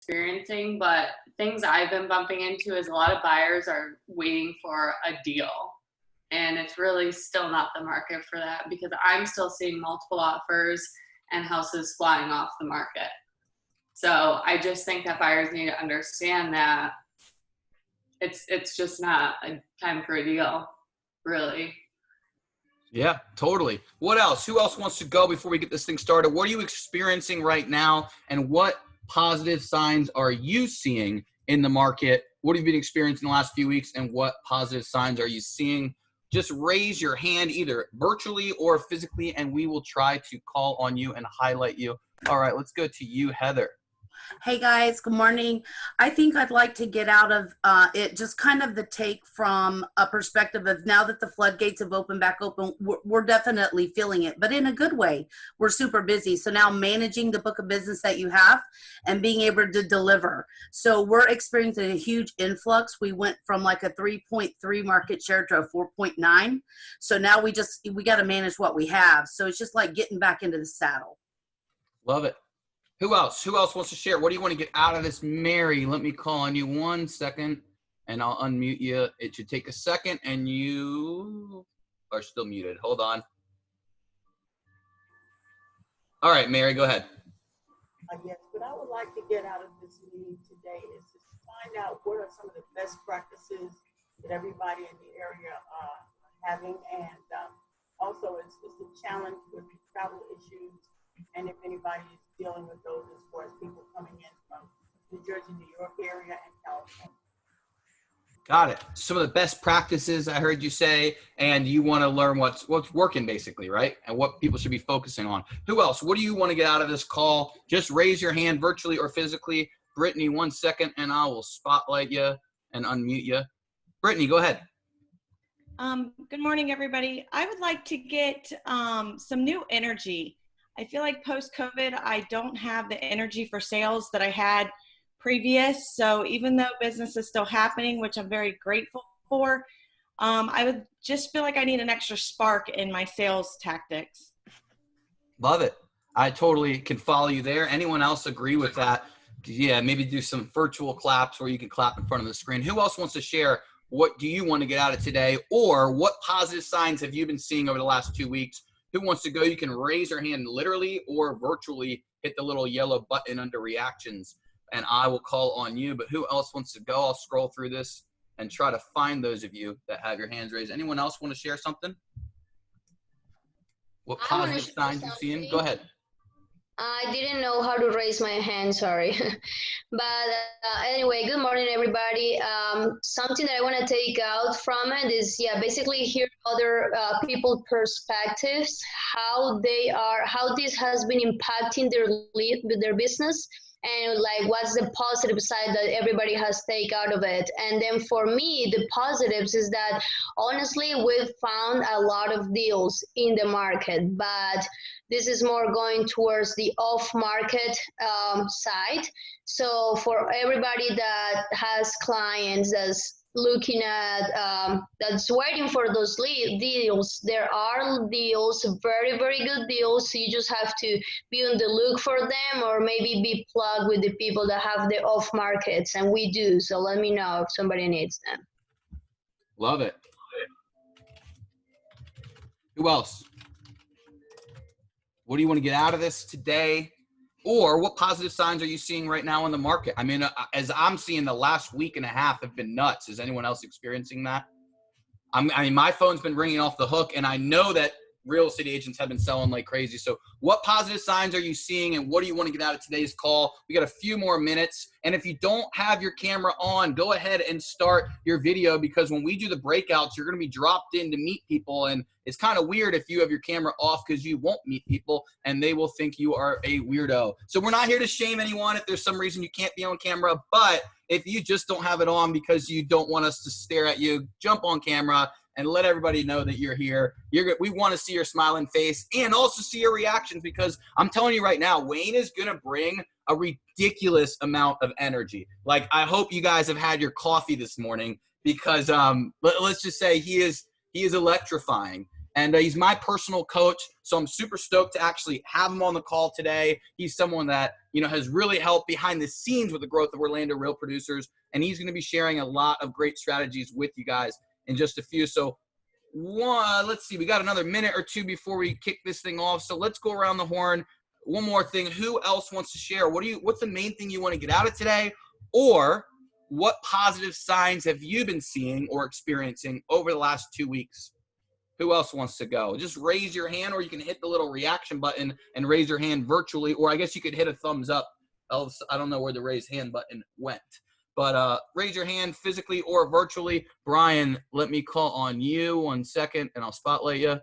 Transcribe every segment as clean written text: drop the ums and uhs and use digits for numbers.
experiencing, but things I've been bumping into is a lot of buyers are waiting for a deal. And it's really still not the market for that because I'm still seeing multiple offers and houses flying off the market. So I just think that buyers need to understand that it's just not a time for a deal, really. Yeah, totally. What else? Who else wants to go before we get this thing started? What are you experiencing right now, and what positive signs are you seeing in the market? What have you been experiencing the last few weeks, and what positive signs are you seeing? Just raise your hand either virtually or physically, and we will try to call on you and highlight you. All right, let's go to you, Heather. Hey guys, good morning. I think I'd like to get out of it, just kind of the take from a perspective of now that the floodgates have opened back open, we're definitely feeling it, but in a good way. We're super busy. So now managing the book of business that you have and being able to deliver. So we're experiencing a huge influx. We went from like a 3.3 market share to a 4.9. So now we got to manage what we have. So it's just like getting back into the saddle. Love it. Who else? Who else wants to share? What do you want to get out of this? Mary, let me call on you 1 second, and I'll unmute you. It should take a second, and you are still muted. Hold on. All right, Mary, go ahead. Yes, what I would like to get out of this meeting today is to find out what are some of the best practices that everybody in the area are having, and also it's a challenge with travel issues, and if anybody is dealing with those as far as people coming in from New Jersey, New York area, and California. Got it. Some of the best practices I heard you say, and you want to learn what's working basically, right? And what people should be focusing on. Who else? What do you want to get out of this call? Just raise your hand virtually or physically. Brittany, 1 second, and I will spotlight you and unmute you. Brittany, go ahead. Good morning, everybody. I would like to get some new energy. I feel like post-COVID, I don't have the energy for sales that I had previous. So even though business is still happening, which I'm very grateful for, I would just feel like I need an extra spark in my sales tactics. Love it. I totally can follow you there. Anyone else agree with that? Yeah, maybe do some virtual claps where you can clap in front of the screen. Who else wants to share? What do you want to get out of today? Or what positive signs have you been seeing over the last 2 weeks? Who wants to go? You can raise your hand literally or virtually. Hit the little yellow button under reactions, and I will call on you. But who else wants to go? I'll scroll through this and try to find those of you that have your hands raised. Anyone else want to share something? What positive signs you seeing? Go ahead. I didn't know how to raise my hand, sorry. But anyway, good morning, everybody. Something that I want to take out from it is, basically hear other people's perspectives, how this has been impacting their business, and like what's the positive side that everybody has take out of it. And then for me, the positives is that honestly, we've found a lot of deals in the market, but this is more going towards the off-market side. So for everybody that has clients that's looking at, that's waiting for those deals, there are deals, very, very good deals. So you just have to be on the look for them, or maybe be plugged with the people that have the off-markets, and we do. So let me know if somebody needs them. Love it. Who else? What do you want to get out of this today? Or what positive signs are you seeing right now in the market? I mean, as I'm seeing, the last week and a half have been nuts. Is anyone else experiencing that? I mean, my phone's been ringing off the hook, and I know that real estate agents have been selling like crazy. So what positive signs are you seeing, and what do you want to get out of today's call? We got a few more minutes. And if you don't have your camera on, go ahead and start your video, because when we do the breakouts, you're going to be dropped in to meet people. And it's kind of weird if you have your camera off, because you won't meet people and they will think you are a weirdo. So we're not here to shame anyone if there's some reason you can't be on camera, but if you just don't have it on because you don't want us to stare at you, jump on camera and let everybody know that you're here. We want to see your smiling face and also see your reactions, because I'm telling you right now, Wayne is going to bring a ridiculous amount of energy. Like, I hope you guys have had your coffee this morning, because let's just say he is electrifying. And he's my personal coach, so I'm super stoked to actually have him on the call today. He's someone that, has really helped behind the scenes with the growth of Orlando Real Producers, and he's going to be sharing a lot of great strategies with you guys in just a few. So let's see, we got another minute or two before we kick this thing off. So let's go around the horn. One more thing. Who else wants to share? What's the main thing you want to get out of today? Or what positive signs have you been seeing or experiencing over the last 2 weeks? Who else wants to go? Just raise your hand, or you can hit the little reaction button and raise your hand virtually, or I guess you could hit a thumbs up. I don't know where the raise hand button went. But raise your hand physically or virtually. Brian, let me call on you 1 second, and I'll spotlight you.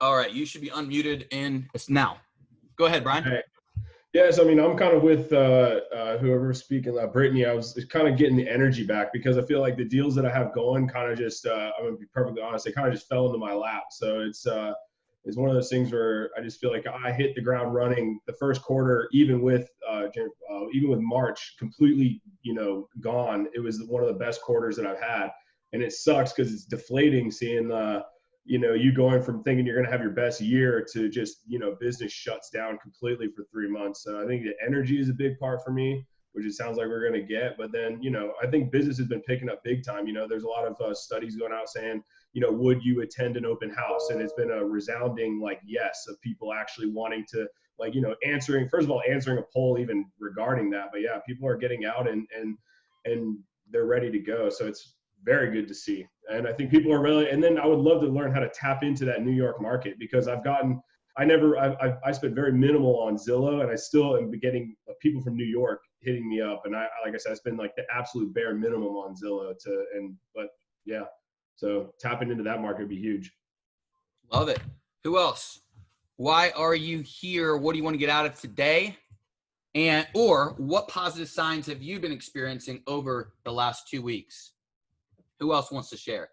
All right, you should be unmuted in now. Go ahead, Brian. Hey. Yes, I'm kind of with whoever's speaking. Brittany, I was kind of getting the energy back because I feel like the deals that I have going kind of just, I'm going to be perfectly honest, they kind of just fell into my lap. So it's one of those things where I just feel like I hit the ground running the first quarter, even with March completely, gone. It was one of the best quarters that I've had. And it sucks because it's deflating seeing you going from thinking you're going to have your best year to just, business shuts down completely for 3 months. So I think the energy is a big part for me, which it sounds like we're going to get. But then, I think business has been picking up big time. There's a lot of studies going out saying, would you attend an open house? And it's been a resounding, yes, of people actually wanting to, answering a poll even regarding that. But yeah, people are getting out and they're ready to go. So it's very good to see. And I think people are really, and then I would love to learn how to tap into that New York market, because I spent very minimal on Zillow, and I still am getting people from New York hitting me up. And like I said, I spend the absolute bare minimum on Zillow so tapping into that market would be huge. Love it. Who else? Why are you here? What do you want to get out of today? Or what positive signs have you been experiencing over the last 2 weeks? Who else wants to share?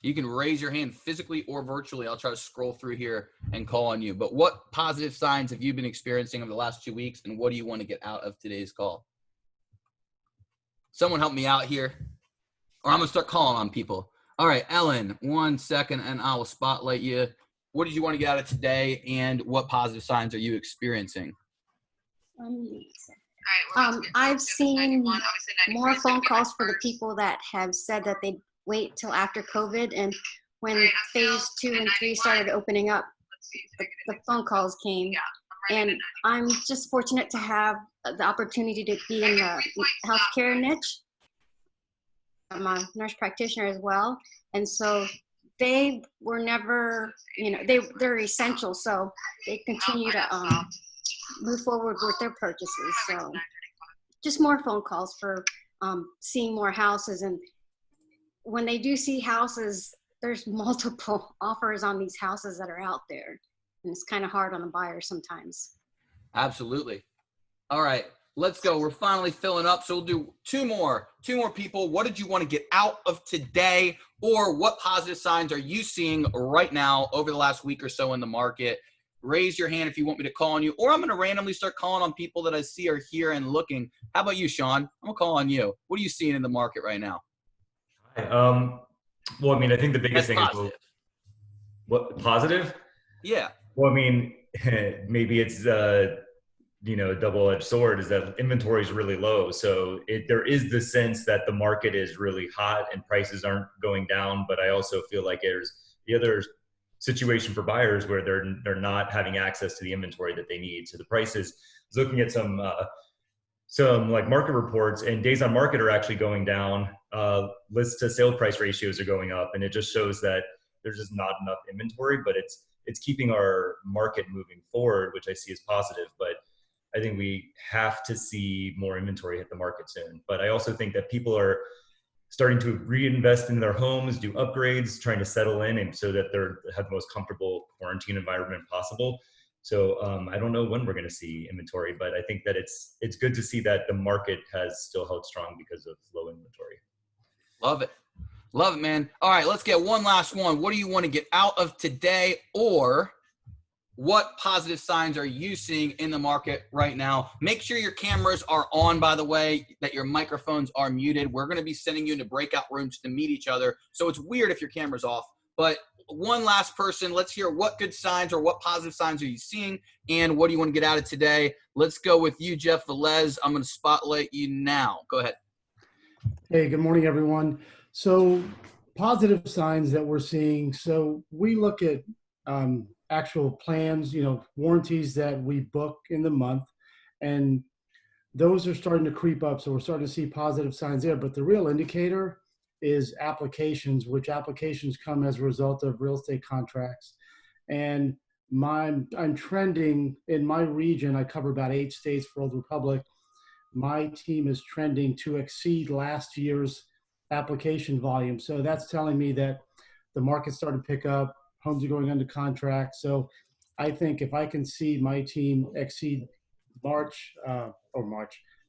You can raise your hand physically or virtually. I'll try to scroll through here and call on you. But what positive signs have you been experiencing over the last 2 weeks, and what do you want to get out of today's call? Someone help me out here, or I'm going to start calling on people. All right, Ellen, 1 second, and I will spotlight you. What did you want to get out of today, and what positive signs are you experiencing? I've seen more phone calls for the people that have said that they'd wait till after COVID, and when phase 2 and 3 started opening up, the phone calls came. And I'm just fortunate to have the opportunity to be in the healthcare niche. I'm a nurse practitioner as well, and so they were never, they're essential, so they continue to move forward with their purchases. So just more phone calls for seeing more houses. And when they do see houses, there's multiple offers on these houses that are out there, and it's kind of hard on the buyer sometimes. Absolutely. All right, let's go. We're finally filling up, so we'll do two more people. What did you want to get out of today, or what positive signs are you seeing right now over the last week or so in the market? Raise your hand if you want me to call on you, or I'm going to randomly start calling on people that I see are here and looking. How about you, Sean? I'm going to call on you. What are you seeing in the market right now? Well, I think the biggest thing positive. Is what positive? Yeah. Well, maybe it's a double-edged sword, is that inventory is really low. So there is the sense that the market is really hot and prices aren't going down. But I also feel like there's the other situation for buyers where they're not having access to the inventory that they need. So the prices, I was looking at some market reports, and days on market are actually going down. List to sale price ratios are going up, and it just shows that there's just not enough inventory, but it's keeping our market moving forward, which I see as positive. But I think we have to see more inventory hit the market soon. But I also think that people are starting to reinvest in their homes, do upgrades, trying to settle in, and so that they have the most comfortable quarantine environment possible. So I don't know when we're going to see inventory, but I think that it's good to see that the market has still held strong because of low inventory. Love it. Love it, man. All right, let's get one last one. What do you want to get out of today, or what positive signs are you seeing in the market right now? Make sure your cameras are on, by the way, that your microphones are muted. We're going to be sending you into breakout rooms to meet each other. So it's weird if your camera's off. But one last person, let's hear what good signs or what positive signs are you seeing, and what do you want to get out of today? Let's go with you, Jeff Velez. I'm going to spotlight you now. Go ahead. Hey, good morning, everyone. So positive signs that we're seeing. So we look at actual plans, warranties that we book in the month, and those are starting to creep up. So we're starting to see positive signs there. But the real indicator is applications, which applications come as a result of real estate contracts. And I'm trending in my region. I cover about 8 states for Old Republic. My team is trending to exceed last year's application volume. So that's telling me that the market started to pick up, homes are going under contract. So I think if I can see my team exceed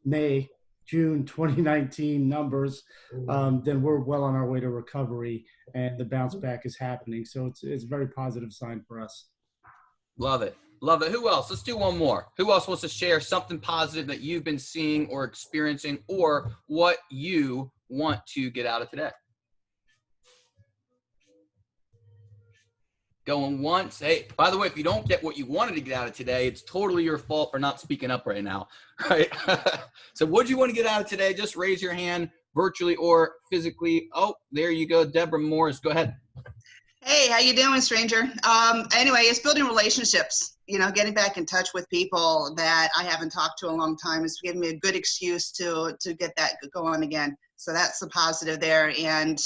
May, June 2019 numbers, then we're well on our way to recovery, and the bounce back is happening. So it's a very positive sign for us. Love it. Love it. Who else? Let's do one more. Who else wants to share something positive that you've been seeing or experiencing, or what you want to get out of today? Going once. Hey, by the way, if you don't get what you wanted to get out of today, it's totally your fault for not speaking up right now. Right? So what do you want to get out of today? Just raise your hand virtually or physically. Oh, there you go. Deborah Morris, go ahead. Hey, how you doing, stranger? Anyway, it's building relationships, getting back in touch with people that I haven't talked to in a long time. It's giving me a good excuse to get that going again. So that's the positive there. And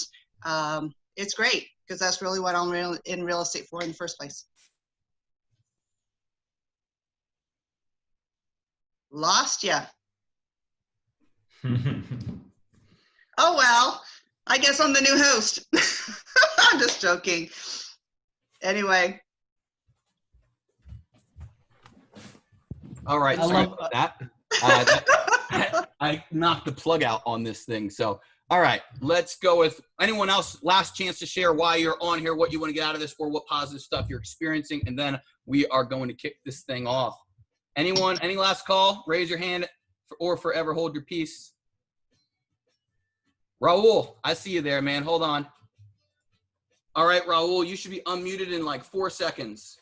it's great, because that's really what I'm in real estate for in the first place. Lost ya. Oh, well, I guess I'm the new host. I'm just joking. Anyway. All right. Sorry about that. I knocked the plug out on this thing. So, all right, let's go with anyone else. Last chance to share why you're on here, what you want to get out of this, or what positive stuff you're experiencing. And then we are going to kick this thing off. Anyone, any last call? Raise your hand or forever hold your peace. Raul, I see you there, man. Hold on. All right, Raul, you should be unmuted in like 4 seconds.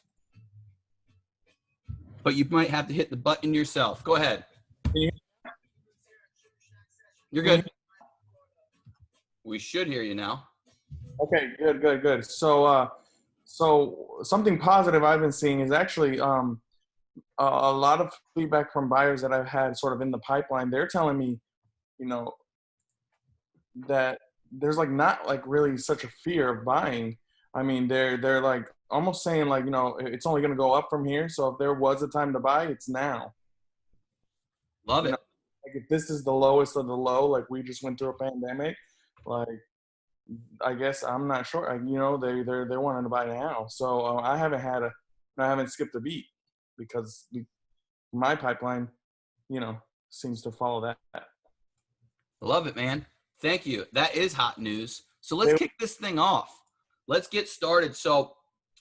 But you might have to hit the button yourself. Go ahead. You're good. We should hear you now. Okay, good. So something positive I've been seeing is actually a lot of feedback from buyers that I've had sort of in the pipeline. They're telling me, that there's like not like really such a fear of buying. I mean, they're like almost saying like, it's only going to go up from here. So if there was a time to buy, it's now. Love it. Like if this is the lowest of the low, like we just went through a pandemic, like I guess I'm not sure. They're wanting to buy now. So I haven't skipped a beat because my pipeline, seems to follow that. Love it, man. Thank you. That is hot news. So let's kick this thing off. Let's get started. So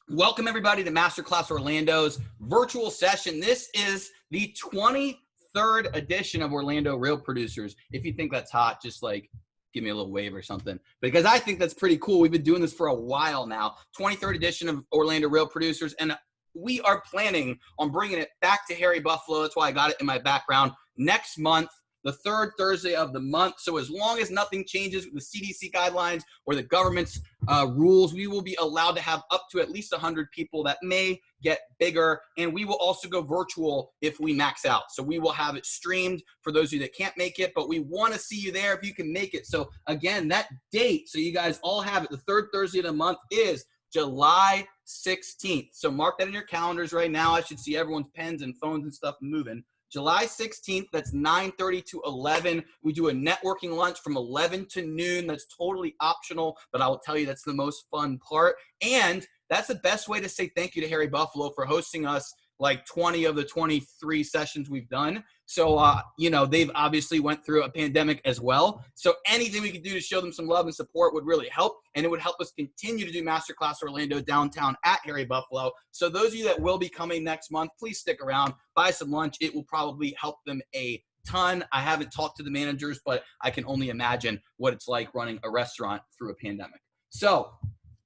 welcome everybody to Masterclass Orlando's virtual session. This is the 23rd edition of Orlando Real Producers. If you think that's hot, just like give me a little wave or something, because I think that's pretty cool. We've been doing this for a while now. 23rd edition of Orlando Real Producers, and we are planning on bringing it back to Harry Buffalo. That's why I got it in my background. Next month, the 3rd Thursday of the month. So as long as nothing changes with the CDC guidelines or the government's rules, we will be allowed to have up to at least 100 people. That may get bigger. And we will also go virtual if we max out. So we will have it streamed for those of you that can't make it, but we want to see you there if you can make it. So again, that date, so you guys all have it, the 3rd Thursday of the month is July 16th. So mark that in your calendars right now. I should see everyone's pens and phones and stuff moving. July 16th, that's 9:30 to 11. We do a networking lunch from 11 to noon. That's totally optional, but I will tell you that's the most fun part. And that's the best way to say thank you to Harry Buffalo for hosting us like 20 of the 23 sessions we've done. So, you know, they've obviously went through a pandemic as well. So anything we could do to show them some love and support would really help. And it would help us continue to do Masterclass Orlando downtown at Harry Buffalo. So those of you that will be coming next month, please stick around, buy some lunch. It will probably help them a ton. I haven't talked to the managers, but I can only imagine what it's like running a restaurant through a pandemic. So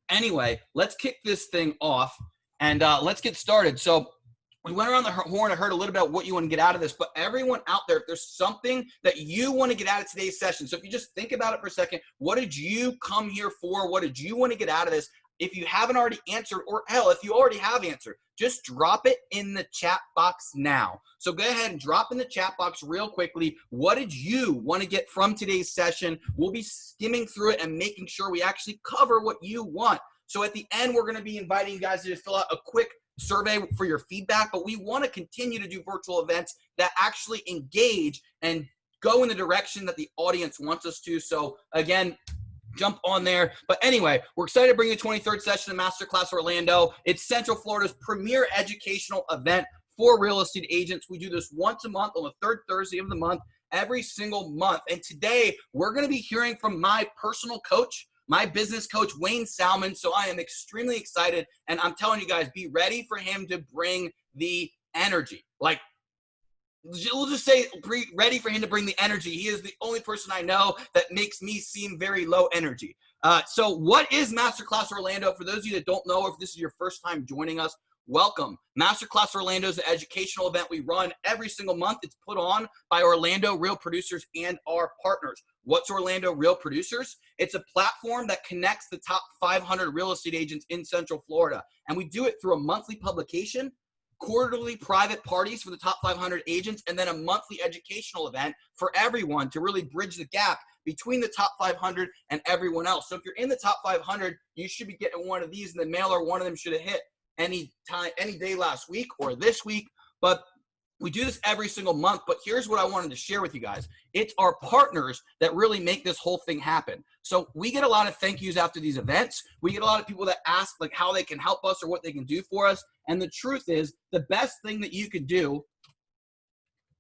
anyway, let's kick this thing off and let's get started. So we went around the horn. I heard a little bit about what you want to get out of this, but everyone out there, if there's something that you want to get out of today's session, so if you just think about it for a second, what did you come here for? What did you want to get out of this? If you haven't already answered, or hell, if you already have answered, just drop it in the chat box now. So go ahead and drop in the chat box real quickly. What did you want to get from today's session? We'll be skimming through it and making sure we actually cover what you want. So at the end, we're going to be inviting you guys to just fill out a quick survey for your feedback, but we want to continue to do virtual events that actually engage and go in the direction that the audience wants us to. So again, jump on there. But anyway, we're excited to bring the 23rd session of Masterclass Orlando. It's Central Florida's premier educational event for real estate agents. We do this once a month on the third Thursday of the month, every single month. And today we're going to be hearing from my personal coach, my business coach, Wayne Salmans. So I am extremely excited. And I'm telling you guys, be ready for him to bring the energy. Like, we'll just say ready for him to bring the energy. He is the only person I know that makes me seem very low energy. So what is Masterclass Orlando? For those of you that don't know, if this is your first time joining us, welcome. Masterclass Orlando is an educational event we run every single month. It's put on by Orlando Real Producers and our partners. What's Orlando Real Producers? It's a platform that connects the top 500 real estate agents in Central Florida. And we do it through a monthly publication, quarterly private parties for the top 500 agents, and then a monthly educational event for everyone to really bridge the gap between the top 500 and everyone else. So if you're in the top 500, you should be getting one of these in the mail, or one of them should have hit any day last week or this week. But we do this every single month. But here's what I wanted to share with you guys. It's our partners that really make this whole thing happen. So we get a lot of thank yous after these events. We get a lot of people that ask like how they can help us or what they can do for us. And the truth is, the best thing that you can do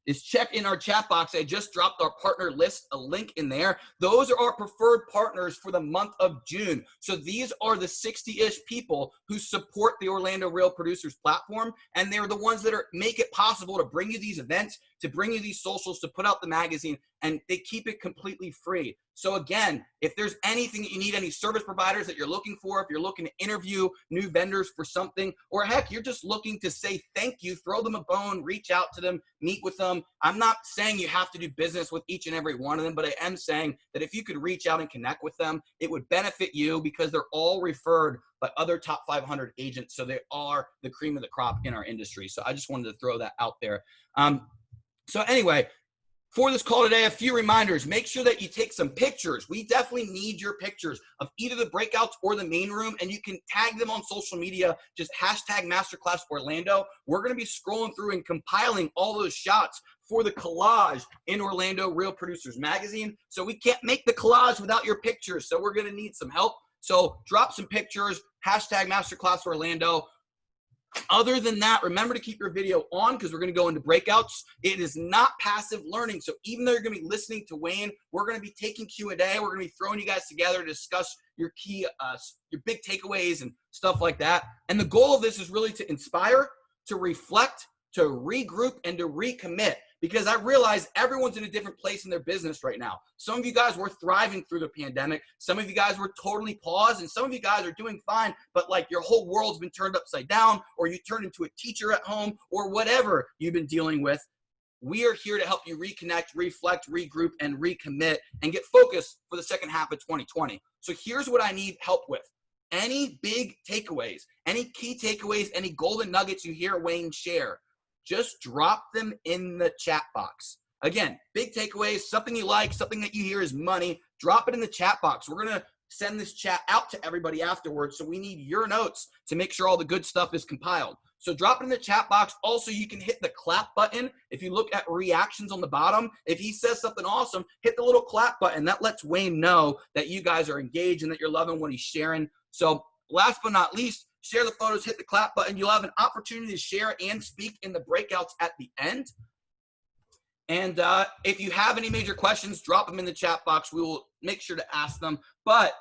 is check in our chat box. I just dropped our partner list, a link in there. Those are our preferred partners for the month of June. So these are the 60-ish people who support the Orlando Real Producers platform, and they're the ones that make it possible to bring you these events, to bring you these socials, to put out the magazine, and they keep it completely free. So again, if there's anything that you need, any service providers that you're looking for, if you're looking to interview new vendors for something, or heck, you're just looking to say thank you, throw them a bone, reach out to them, meet with them. I'm not saying you have to do business with each and every one of them, but I am saying that if you could reach out and connect with them, it would benefit you because they're all referred by other top 500 agents. So they are the cream of the crop in our industry. So I just wanted to throw that out there. So anyway, for this call today, a few reminders. Make sure that you take some pictures. We definitely need your pictures of either the breakouts or the main room, and you can tag them on social media. Just hashtag Masterclass Orlando. We're going to be scrolling through and compiling all those shots for the collage in Orlando Real Producers Magazine. So we can't make the collage without your pictures. So we're going to need some help. So drop some pictures, hashtag Masterclass Orlando. Other than that, remember to keep your video on because we're going to go into breakouts. It is not passive learning. So even though you're going to be listening to Wayne, we're going to be taking Q&A. We're going to be throwing you guys together to discuss your key, your big takeaways and stuff like that. And the goal of this is really to inspire, to reflect, to regroup, and to recommit. Because I realize everyone's in a different place in their business right now. Some of you guys were thriving through the pandemic. Some of you guys were totally paused, and some of you guys are doing fine, but like your whole world's been turned upside down, or you turned into a teacher at home, or whatever you've been dealing with. We are here to help you reconnect, reflect, regroup, and recommit, and get focused for the second half of 2020. So here's what I need help with. Any big takeaways, any key takeaways, any golden nuggets you hear Wayne share, just drop them in the chat box. Again, big takeaways, something you like, something that you hear is money, drop it in the chat box. We're going to send this chat out to everybody afterwards, so we need your notes to make sure all the good stuff is compiled. So drop it in the chat box. Also, you can hit the clap button. If you look at reactions on the bottom, if he says something awesome, hit the little clap button. That lets Wayne know that you guys are engaged and that you're loving what he's sharing. So last but not least, share the photos, hit the clap button. You'll have an opportunity to share and speak in the breakouts at the end. And if you have any major questions, drop them in the chat box. We will make sure to ask them. But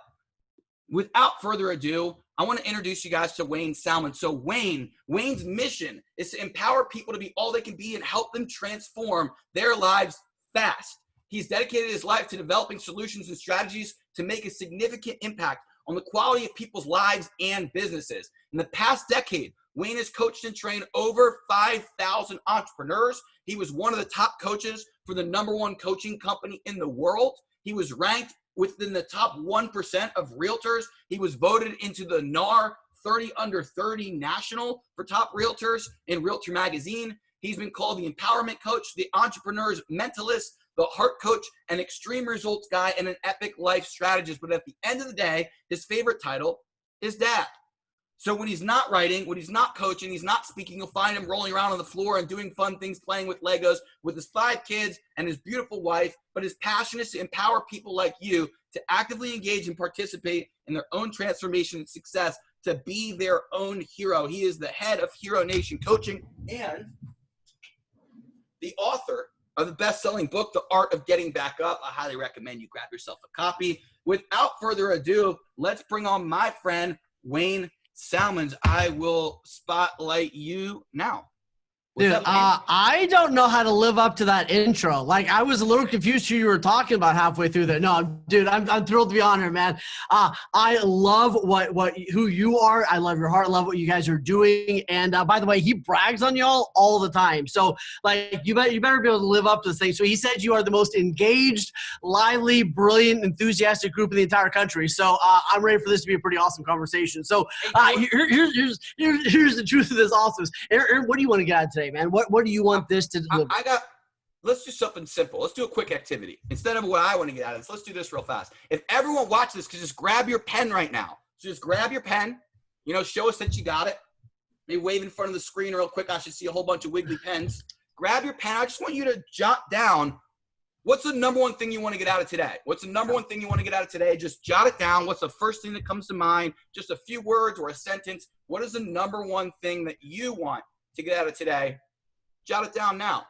without further ado, I want to introduce you guys to Wayne Salmans. So Wayne's mission is to empower people to be all they can be and help them transform their lives fast. He's dedicated his life to developing solutions and strategies to make a significant impact on the quality of people's lives and businesses. In the past decade, Wayne has coached and trained over 5,000 entrepreneurs. He was one of the top coaches for the #1 coaching company in the world. He was ranked within the top 1% of realtors. He was voted into the NAR 30 Under 30 National for top realtors in Realtor Magazine. He's been called the empowerment coach, the entrepreneur's mentalist, the heart coach, an extreme results guy, and an epic life strategist. But at the end of the day, his favorite title is dad. So when he's not writing, when he's not coaching, he's not speaking, you'll find him rolling around on the floor and doing fun things, playing with Legos with his 5 kids and his beautiful wife. But his passion is to empower people like you to actively engage and participate in their own transformation and success, to be their own hero. He is the head of Hero Nation Coaching and the author of the best-selling book, The Art of Getting Back Up. I highly recommend you grab yourself a copy. Without further ado, let's bring on my friend, Wayne Salmans. I will spotlight you now. Dude, I don't know how to live up to that intro. Like, I was a little confused who you were talking about halfway through there. No, dude, I'm thrilled to be on here, man. I love who you are. I love your heart. I love what you guys are doing. And by the way, he brags on y'all all the time. So, like, you better be able to live up to this thing. So he said you are the most engaged, lively, brilliant, enthusiastic group in the entire country. So I'm ready for this to be a pretty awesome conversation. So here's the truth of this awesomeness. Aaron, what do you want to get out of today, man? What do you want this to deliver? Let's do something simple. Let's do a quick activity. Instead of what I want to get out of this, let's do this real fast. If everyone watches this, just grab your pen right now. So just grab your pen, show us that you got it. Maybe wave in front of the screen real quick. I should see a whole bunch of wiggly pens. Grab your pen. I just want you to jot down, what's the #1 thing you want to get out of today? What's the #1 thing you want to get out of today? Just jot it down. What's the first thing that comes to mind? Just a few words or a sentence. What is the #1 thing that you want to get out of today? Jot it down now.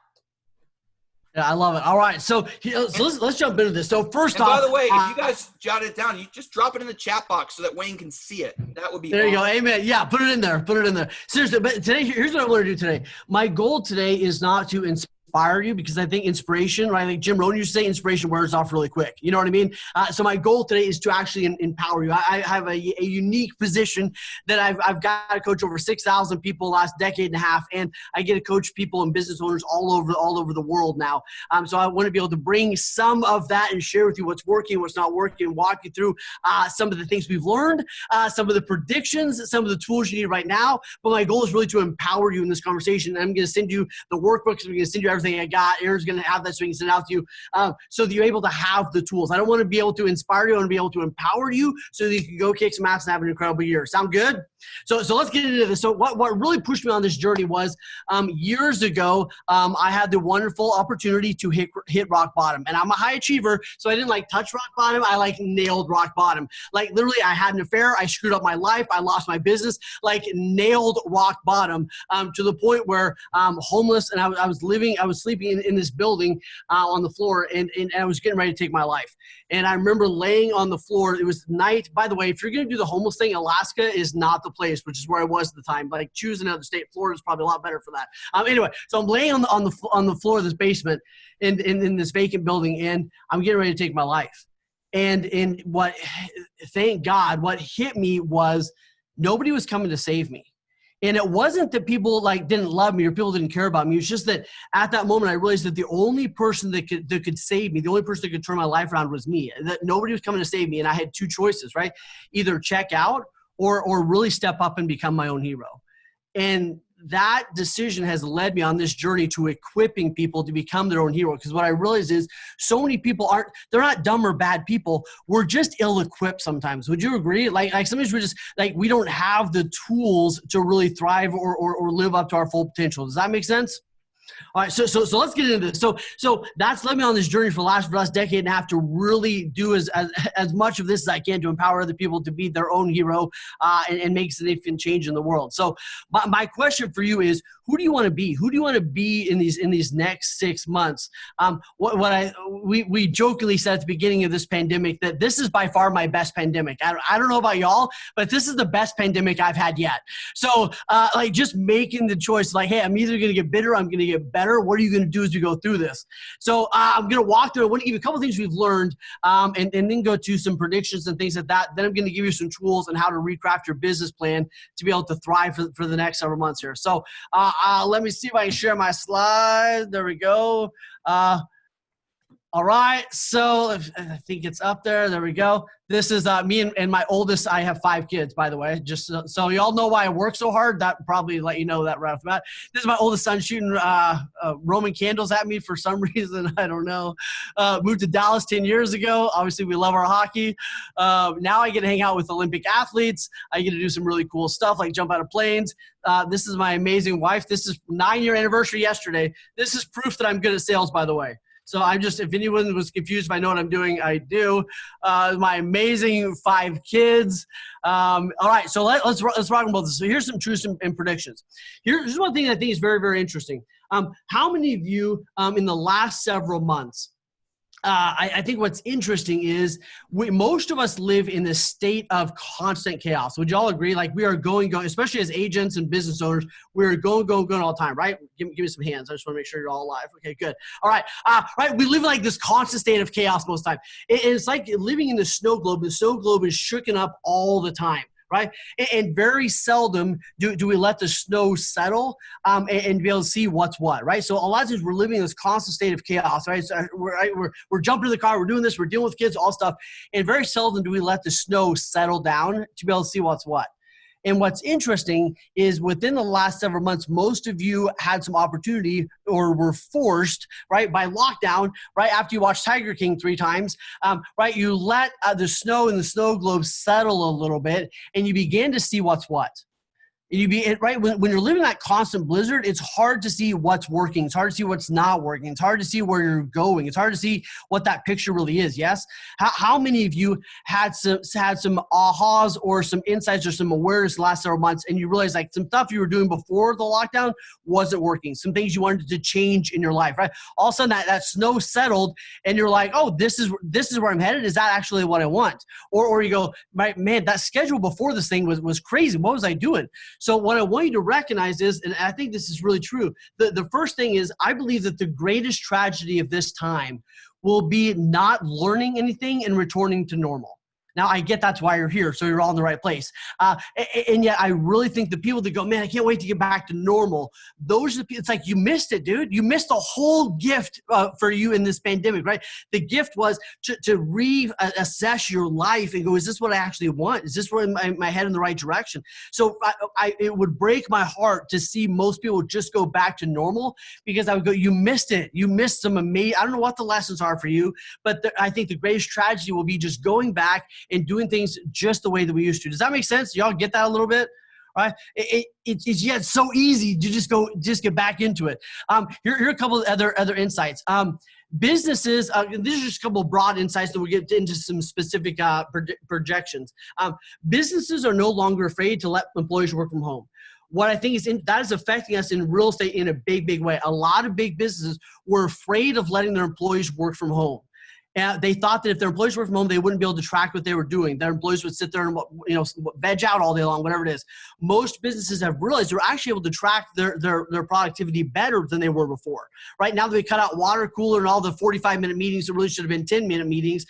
Yeah, I love it. All right, so let's jump into this. So first off, by the way, if you guys jot it down, you just drop it in the chat box so that Wayne can see it. That would be there. Awesome. You go, amen. Yeah, put it in there. Put it in there. Seriously, but today, here's what I want to do today. My goal today is not to inspire you, because I think inspiration, right? Like Jim Rohn used to say, inspiration wears off really quick. You know what I mean? So my goal today is to actually empower you. I have a unique position that I've got to coach over 6,000 people last decade and a half, and I get to coach people and business owners all over the world now. So I want to be able to bring some of that and share with you what's working, what's not working, walk you through some of the things we've learned, some of the predictions, some of the tools you need right now. But my goal is really to empower you in this conversation. I'm going to send you the workbooks. I'm going to send you everything I got. Aaron's going to have that so he can send it out to you so that you're able to have the tools. I don't want to be able to inspire you. I want to be able to empower you so that you can go kick some ass and have an incredible year. Sound good? So let's get into this. So what really pushed me on this journey was years ago, I had the wonderful opportunity to hit rock bottom. And I'm a high achiever, so I didn't touch rock bottom. I nailed rock bottom. Literally, I had an affair. I screwed up my life. I lost my business. Nailed rock bottom to the point where I'm homeless, and I was sleeping in this building on the floor, and I was getting ready to take my life. And I remember laying on the floor. It was night. By the way, if you're going to do the homeless thing, Alaska is not the place, which is where I was at the time. Choose another state. Florida is probably a lot better for that. Anyway, so I'm laying on the floor of this basement in this vacant building, and I'm getting ready to take my life. And thank God, what hit me was nobody was coming to save me. And it wasn't that people didn't love me or people didn't care about me. It was just that at that moment I realized that the only person that could save me, the only person that could turn my life around was me. That nobody was coming to save me, and I had two choices, right? Either check out or really step up and become my own hero. And that decision has led me on this journey to equipping people to become their own hero. Because what I realized is so many people they're not dumb or bad people. We're just ill-equipped sometimes. Would you agree? Sometimes we're just we don't have the tools to really thrive or live up to our full potential. Does that make sense? All right, so let's get into this. So that's led me on this journey for the last decade and a half to really do as much of this as I can to empower other people to be their own hero and make significant change in the world. So my question for you is, who do you want to be? Who do you want to be in these next 6 months? We jokingly said at the beginning of this pandemic that this is by far my best pandemic. I don't know about y'all, but this is the best pandemic I've had yet. So like just making the choice, like, hey, I'm either going to get bitter, I'm going to get better. What are you going to do as we go through this? So I'm going to walk through. I want to give you a couple of things we've learned and then go to some predictions and things like that. Then I'm going to give you some tools on how to recraft your business plan to be able to thrive for the next several months here. So let me see if I can share my slides. There we go. All right, so I think it's up there. There we go. This is me and my oldest. I have 5 kids, by the way. Just so y'all know why I work so hard. That probably let you know that right off the bat. This is my oldest son shooting Roman candles at me for some reason. I don't know. Moved to Dallas 10 years ago. Obviously, we love our hockey. Now I get to hang out with Olympic athletes. I get to do some really cool stuff like jump out of planes. This is my amazing wife. This is 9-year anniversary yesterday. This is proof that I'm good at sales, by the way. So I'm just, if anyone was confused if I know what I'm doing, I do. My amazing 5 kids. All right, so let's rock about this. So here's some truths and predictions. Here's one thing that I think is very, very interesting. How many of you in the last several months, I think what's interesting is most of us live in this state of constant chaos. Would you all agree? Like we are going, especially as agents and business owners, we're going all the time, right? Give me some hands. I just want to make sure you're all alive. Okay, good. All right. Right. We live in like this constant state of chaos most of the time. It's like living in the snow globe. The snow globe is shooken up all the time. Right? And very seldom do we let the snow settle and be able to see what's what, right? So a lot of times we're living in this constant state of chaos, right? So we're jumping in the car, we're doing this, we're dealing with kids, all stuff. And very seldom do we let the snow settle down to be able to see what's what. And what's interesting is within the last several months, most of you had some opportunity or were forced, right, by lockdown, right, after you watched Tiger King 3 times, right, you let the snow in the snow globe settle a little bit and you began to see what's what. Right when you're living that constant blizzard, it's hard to see what's working. It's hard to see what's not working. It's hard to see where you're going. It's hard to see what that picture really is. Yes. How many of you had some ahas or some insights or some awareness the last several months, and you realize like some stuff you were doing before the lockdown wasn't working? Some things you wanted to change in your life, right? All of a sudden that snow settled, and you're like, oh, this is where I'm headed. Is that actually what I want? Or you go, man, that schedule before this thing was crazy. What was I doing? So what I want you to recognize is, and I think this is really true, the first thing is I believe that the greatest tragedy of this time will be not learning anything and returning to normal. Now, I get that's why you're here, so you're all in the right place. And yet I really think the people that go, man, I can't wait to get back to normal, those are the people, it's like you missed it, dude. You missed the whole gift for you in this pandemic, right? The gift was to reassess your life and go, is this what I actually want? Is this where my head in the right direction? So it would break my heart to see most people just go back to normal, because I would go, you missed it. You missed some amazing, I don't know what the lessons are for you, but I think the greatest tragedy will be just going back and doing things just the way that we used to. Does that make sense? Y'all get that a little bit? Right? It's yet so easy to just get back into it. Here are a couple of other insights. Businesses, these are just a couple of broad insights that we'll get into some specific projections. Businesses are no longer afraid to let employees work from home. What I think that is affecting us in real estate in a big, big way. A lot of big businesses were afraid of letting their employees work from home. And they thought that if their employees work from home, they wouldn't be able to track what they were doing. Their employees would sit there and veg out all day long, whatever it is. Most businesses have realized they're actually able to track their productivity better than they were before. Right now that we cut out water cooler and all the 45-minute meetings that really should have been 10-minute meetings,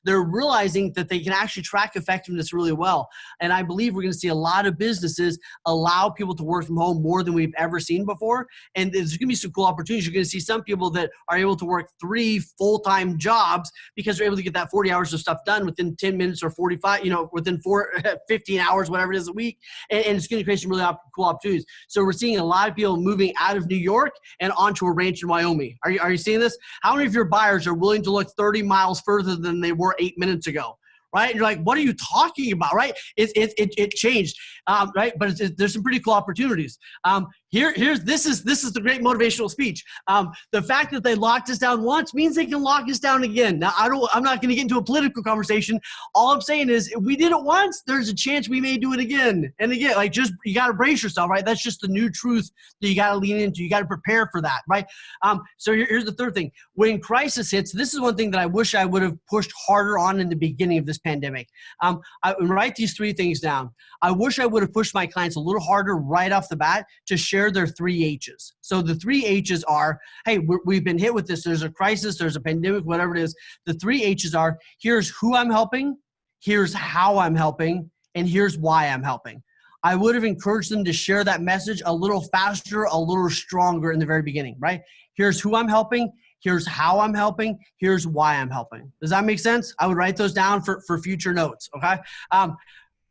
they're realizing that they can actually track effectiveness really well. And I believe we're going to see a lot of businesses allow people to work from home more than we've ever seen before. And there's going to be some cool opportunities. You're going to see some people that are able to work 3 full-time jobs because they're able to get that 40 hours of stuff done within 10 minutes or 45, within 15 hours, whatever it is a week. And it's going to create some really cool opportunities. So we're seeing a lot of people moving out of New York and onto a ranch in Wyoming. Are you seeing this? How many of your buyers are willing to look 30 miles further than they were 8 minutes ago? Right? And you're like, what are you talking about? Right? It changed. Right? But there's some pretty cool opportunities. This is the great motivational speech. The fact that they locked us down once means they can lock us down again. Now, I'm not going to get into a political conversation. All I'm saying is, if we did it once, there's a chance we may do it again and again. Like, just, you got to brace yourself, right? That's just the new truth that you got to lean into. You got to prepare for that, right? So here's the third thing. When crisis hits, this is one thing that I wish I would have pushed harder on in the beginning of this pandemic. I write these 3 things down. I wish I would have pushed my clients a little harder right off the bat to share their 3 H's. So the 3 H's are, hey, we've been hit with this. There's a crisis, there's a pandemic, whatever it is. The 3 H's are, here's who I'm helping, here's how I'm helping, and here's why I'm helping. I would have encouraged them to share that message a little faster, a little stronger in the very beginning, right? Here's who I'm helping, here's how I'm helping, here's why I'm helping. Does that make sense? I would write those down for future notes, okay?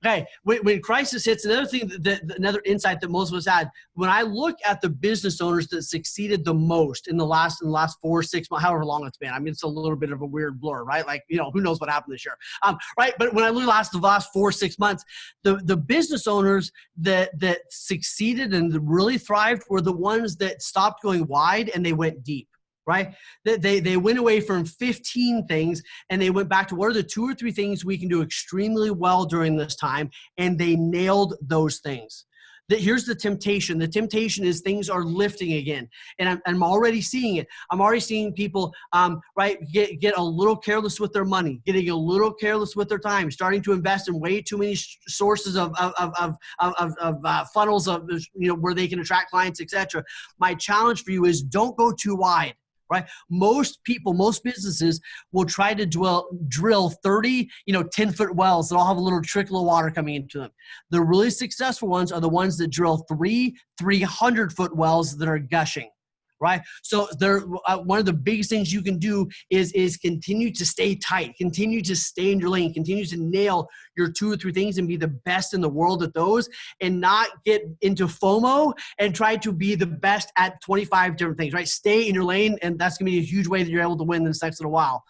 Okay, when crisis hits, another insight that most of us had, when I look at the business owners that succeeded the most in the last 4, 6 months, however long it's been, I mean, it's a little bit of a weird blur, right? Like, who knows what happened this year, right? But when I look at the last 4, 6 months, the business owners that succeeded and really thrived were the ones that stopped going wide and they went deep. Right? They went away from 15 things and they went back to, what are the 2 or 3 things we can do extremely well during this time? And they nailed those things. Here's the temptation. The temptation is things are lifting again. And I'm already seeing it. I'm already seeing people, get a little careless with their money, getting a little careless with their time, starting to invest in way too many sources of funnels of, where they can attract clients, etc. My challenge for you is, don't go too wide. Right? Most people, most businesses will try to drill 30, 10-foot wells that all have a little trickle of water coming into them. The really successful ones are the ones that drill 300-foot wells that are gushing. Right? So one of the biggest things you can do is continue to stay tight, continue to stay in your lane, continue to nail your 2 or 3 things and be the best in the world at those, and not get into FOMO and try to be the best at 25 different things, right? Stay in your lane, and that's going to be a huge way that you're able to win in this next little while.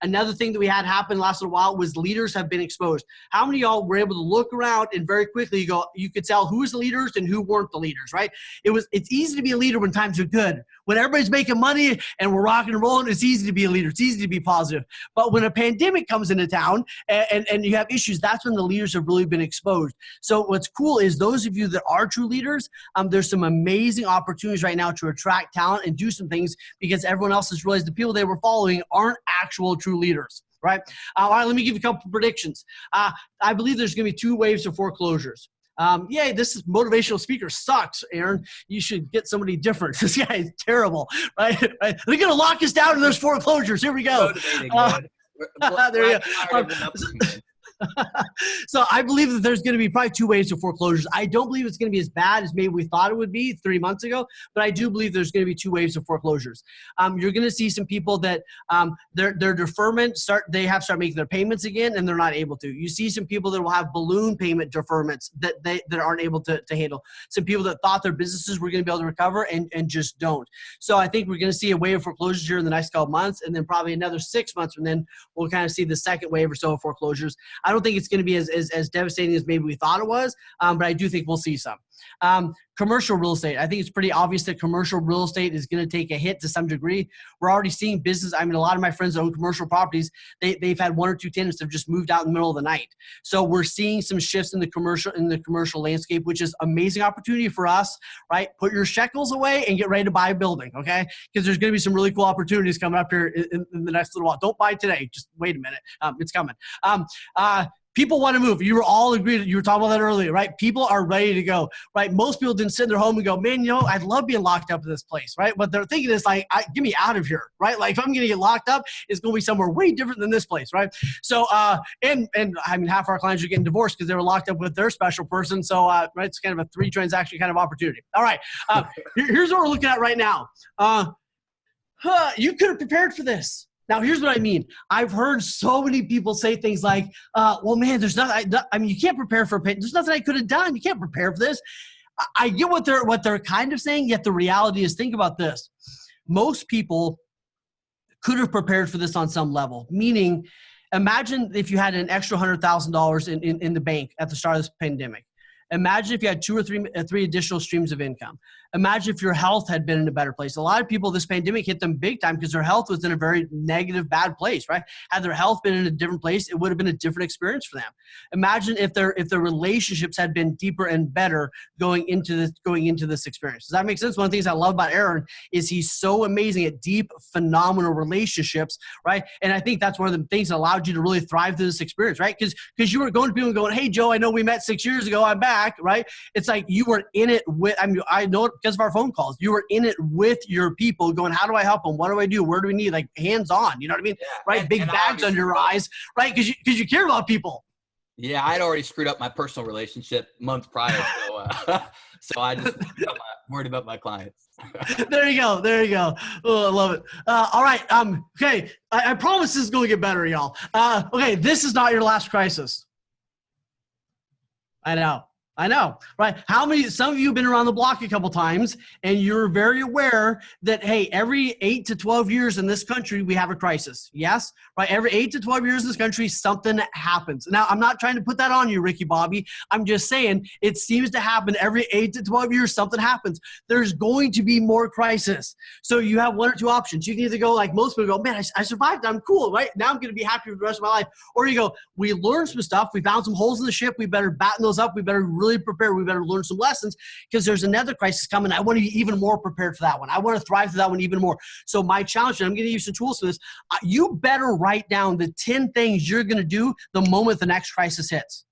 Another thing that we had happen last little while was leaders have been exposed. How many of y'all were able to look around and very quickly you could tell who was the leaders and who weren't the leaders, right? It's easy to be a leader when times are good. When everybody's making money and we're rocking and rolling, it's easy to be a leader. It's easy to be positive. But when a pandemic comes into town and you have issues, that's when the leaders have really been exposed. So what's cool is, those of you that are true leaders, there's some amazing opportunities right now to attract talent and do some things, because everyone else has realized the people they were following aren't actual true leaders. Right? All right, let me give you a couple predictions. I believe there's going to be 2 waves of foreclosures. Yay, this motivational speaker sucks, Aaron. You should get somebody different. This guy is terrible, right? They're going to lock us down and there's foreclosures. Here we go. There you go. So I believe that there's going to be probably 2 waves of foreclosures. I don't believe it's going to be as bad as maybe we thought it would be 3 months ago, but I do believe there's going to be 2 waves of foreclosures. You're going to see some people that their deferment they have to start making their payments again, and they're not able to. You see some people that will have balloon payment deferments that aren't able to handle. Some people that thought their businesses were going to be able to recover and just don't. So I think we're going to see a wave of foreclosures here in the next couple months, and then probably another 6 months, and then we'll kind of see the second wave or so of foreclosures. I don't think it's going to be as devastating as maybe we thought it was, but I do think we'll see some. Commercial real estate. I think it's pretty obvious that commercial real estate is going to take a hit to some degree. We're already seeing business. I mean, a lot of my friends that own commercial properties, they've had 1 or 2 tenants that have just moved out in the middle of the night. So we're seeing some shifts in the commercial landscape, which is amazing opportunity for us, right? Put your shekels away and get ready to buy a building, okay? Because there's going to be some really cool opportunities coming up here in the next little while. Don't buy today. Just wait a minute. It's coming. People want to move. You were all agreed. You were talking about that earlier, right? People are ready to go, right? Most people didn't sit in their home and go, man, I'd love being locked up in this place, right? What they're thinking is like, get me out of here, right? Like, if I'm going to get locked up, it's going to be somewhere way different than this place, right? So, and I mean, half our clients are getting divorced because they were locked up with their special person. So, right, it's kind of a 3 transaction kind of opportunity. All right. Here's what we're looking at right now. You could have prepared for this. Now, here's what I mean. I've heard so many people say things like, well, man, there's nothing, I mean, you can't prepare for a pain. There's nothing I could have done. You can't prepare for this. I get what they're kind of saying, yet the reality is, think about this. Most people could have prepared for this on some level, meaning imagine if you had an extra $100,000 in the bank at the start of this pandemic. Imagine if you had two or three additional streams of income. Imagine if your health had been in a better place. A lot of people, this pandemic hit them big time because their health was in a very negative, bad place, right? Had their health been in a different place, it would have been a different experience for them. Imagine if their relationships had been deeper and better going into this experience. Does that make sense? One of the things I love about Aaron is he's so amazing at deep, phenomenal relationships, right? And I think that's one of the things that allowed you to really thrive through this experience, right? Because you were going to people and going, hey, Joe, I know we met 6 years ago. I'm back, right? It's like you were in it with, I mean, I know it because of our phone calls. You were in it with your people going, how do I help them? What do I do? Where do we need? Like hands on, you know what I mean? Yeah. Right? Big bags under your eyes, right? Because you care about people. Yeah, I'd already screwed up my personal relationship months prior, so I just worried about my clients. There you go. Oh, I love it. All right. Okay. I promise this is going to get better, y'all. Okay. This is not your last crisis. I know, right? Some of you have been around the block a couple times and you're very aware that, hey, every 8 to 12 years in this country, we have a crisis. Yes, right? Every 8 to 12 years in this country, something happens. Now, I'm not trying to put that on you, Ricky Bobby. I'm just saying it seems to happen every 8 to 12 years, something happens. There's going to be more crisis. So you have one or two options. You can either go like most people go, man, I survived. I'm cool, right? Now I'm going to be happy for the rest of my life. Or you go, we learned some stuff. We found some holes in the ship. We better batten those up. We better really prepare. We better learn some lessons because there's another crisis coming. I want to be even more prepared for that one. I want to thrive through that one even more. So my challenge, and I'm going to use some tools for this, you better write down the 10 things you're going to do the moment the next crisis hits.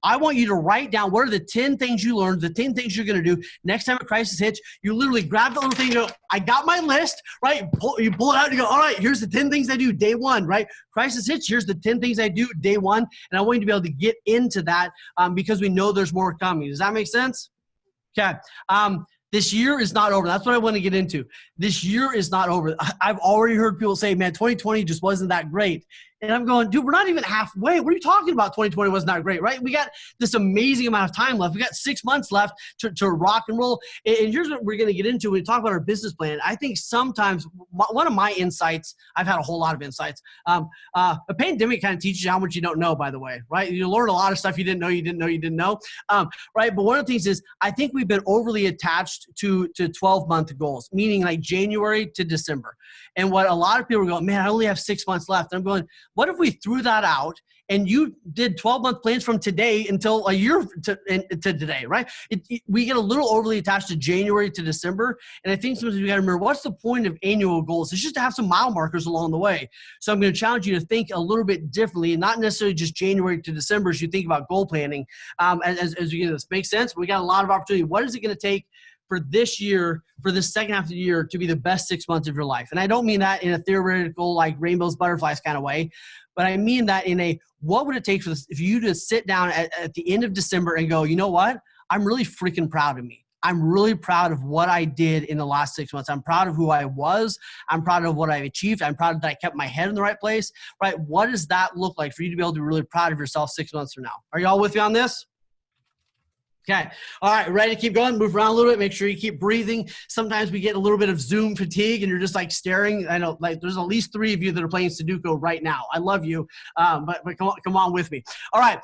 I want you to write down what are the 10 things you learned, the 10 things you're going to do. Next time a crisis hits, you literally grab the little thing and go, I got my list, right? You pull it out and you go, all right, here's the 10 things I do day one, right? Crisis hits, here's the 10 things I do day one. And I want you to be able to get into that because we know there's more coming. Does that make sense? Okay. This year is not over. That's what I want to get into. This year is not over. I've already heard people say, man, 2020 just wasn't that great. And I'm going, dude, we're not even halfway. What are you talking about? 2020 was not great, right? We got this amazing amount of time left. We got 6 months left to rock and roll. And here's what we're going to get into when we talk about our business plan. I think sometimes one of my insights, I've had a whole lot of insights. A pandemic kind of teaches you how much you don't know, by the way, right? You learn a lot of stuff you didn't know, right? But one of the things is I think we've been overly attached to 12-month goals, meaning like January to December. And what a lot of people are going, man, I only have 6 months left. And I'm going, what if we threw that out and you did 12-month plans from today until a year to today, right? We get a little overly attached to January to December. And I think sometimes we got to remember, what's the point of annual goals? It's just to have some mile markers along the way. So I'm going to challenge you to think a little bit differently and not necessarily just January to December as you think about goal planning. As we get this, makes sense? We got a lot of opportunity. What is it going to take for this year, for the second half of the year, to be the best 6 months of your life? And I don't mean that in a theoretical, like rainbows, butterflies kind of way, but I mean that in a, what would it take for this, if you to sit down at the end of December and go, you know what? I'm really freaking proud of me. I'm really proud of what I did in the last 6 months. I'm proud of who I was. I'm proud of what I achieved. I'm proud that I kept my head in the right place, right? What does that look like for you to be able to be really proud of yourself 6 months from now? Are you all with me on this? Okay. All right. Ready to keep going? Move around a little bit. Make sure you keep breathing. Sometimes we get a little bit of Zoom fatigue and you're just like staring. I know, like, there's at least 3 of you that are playing Sudoku right now. I love you. But come on with me. All right.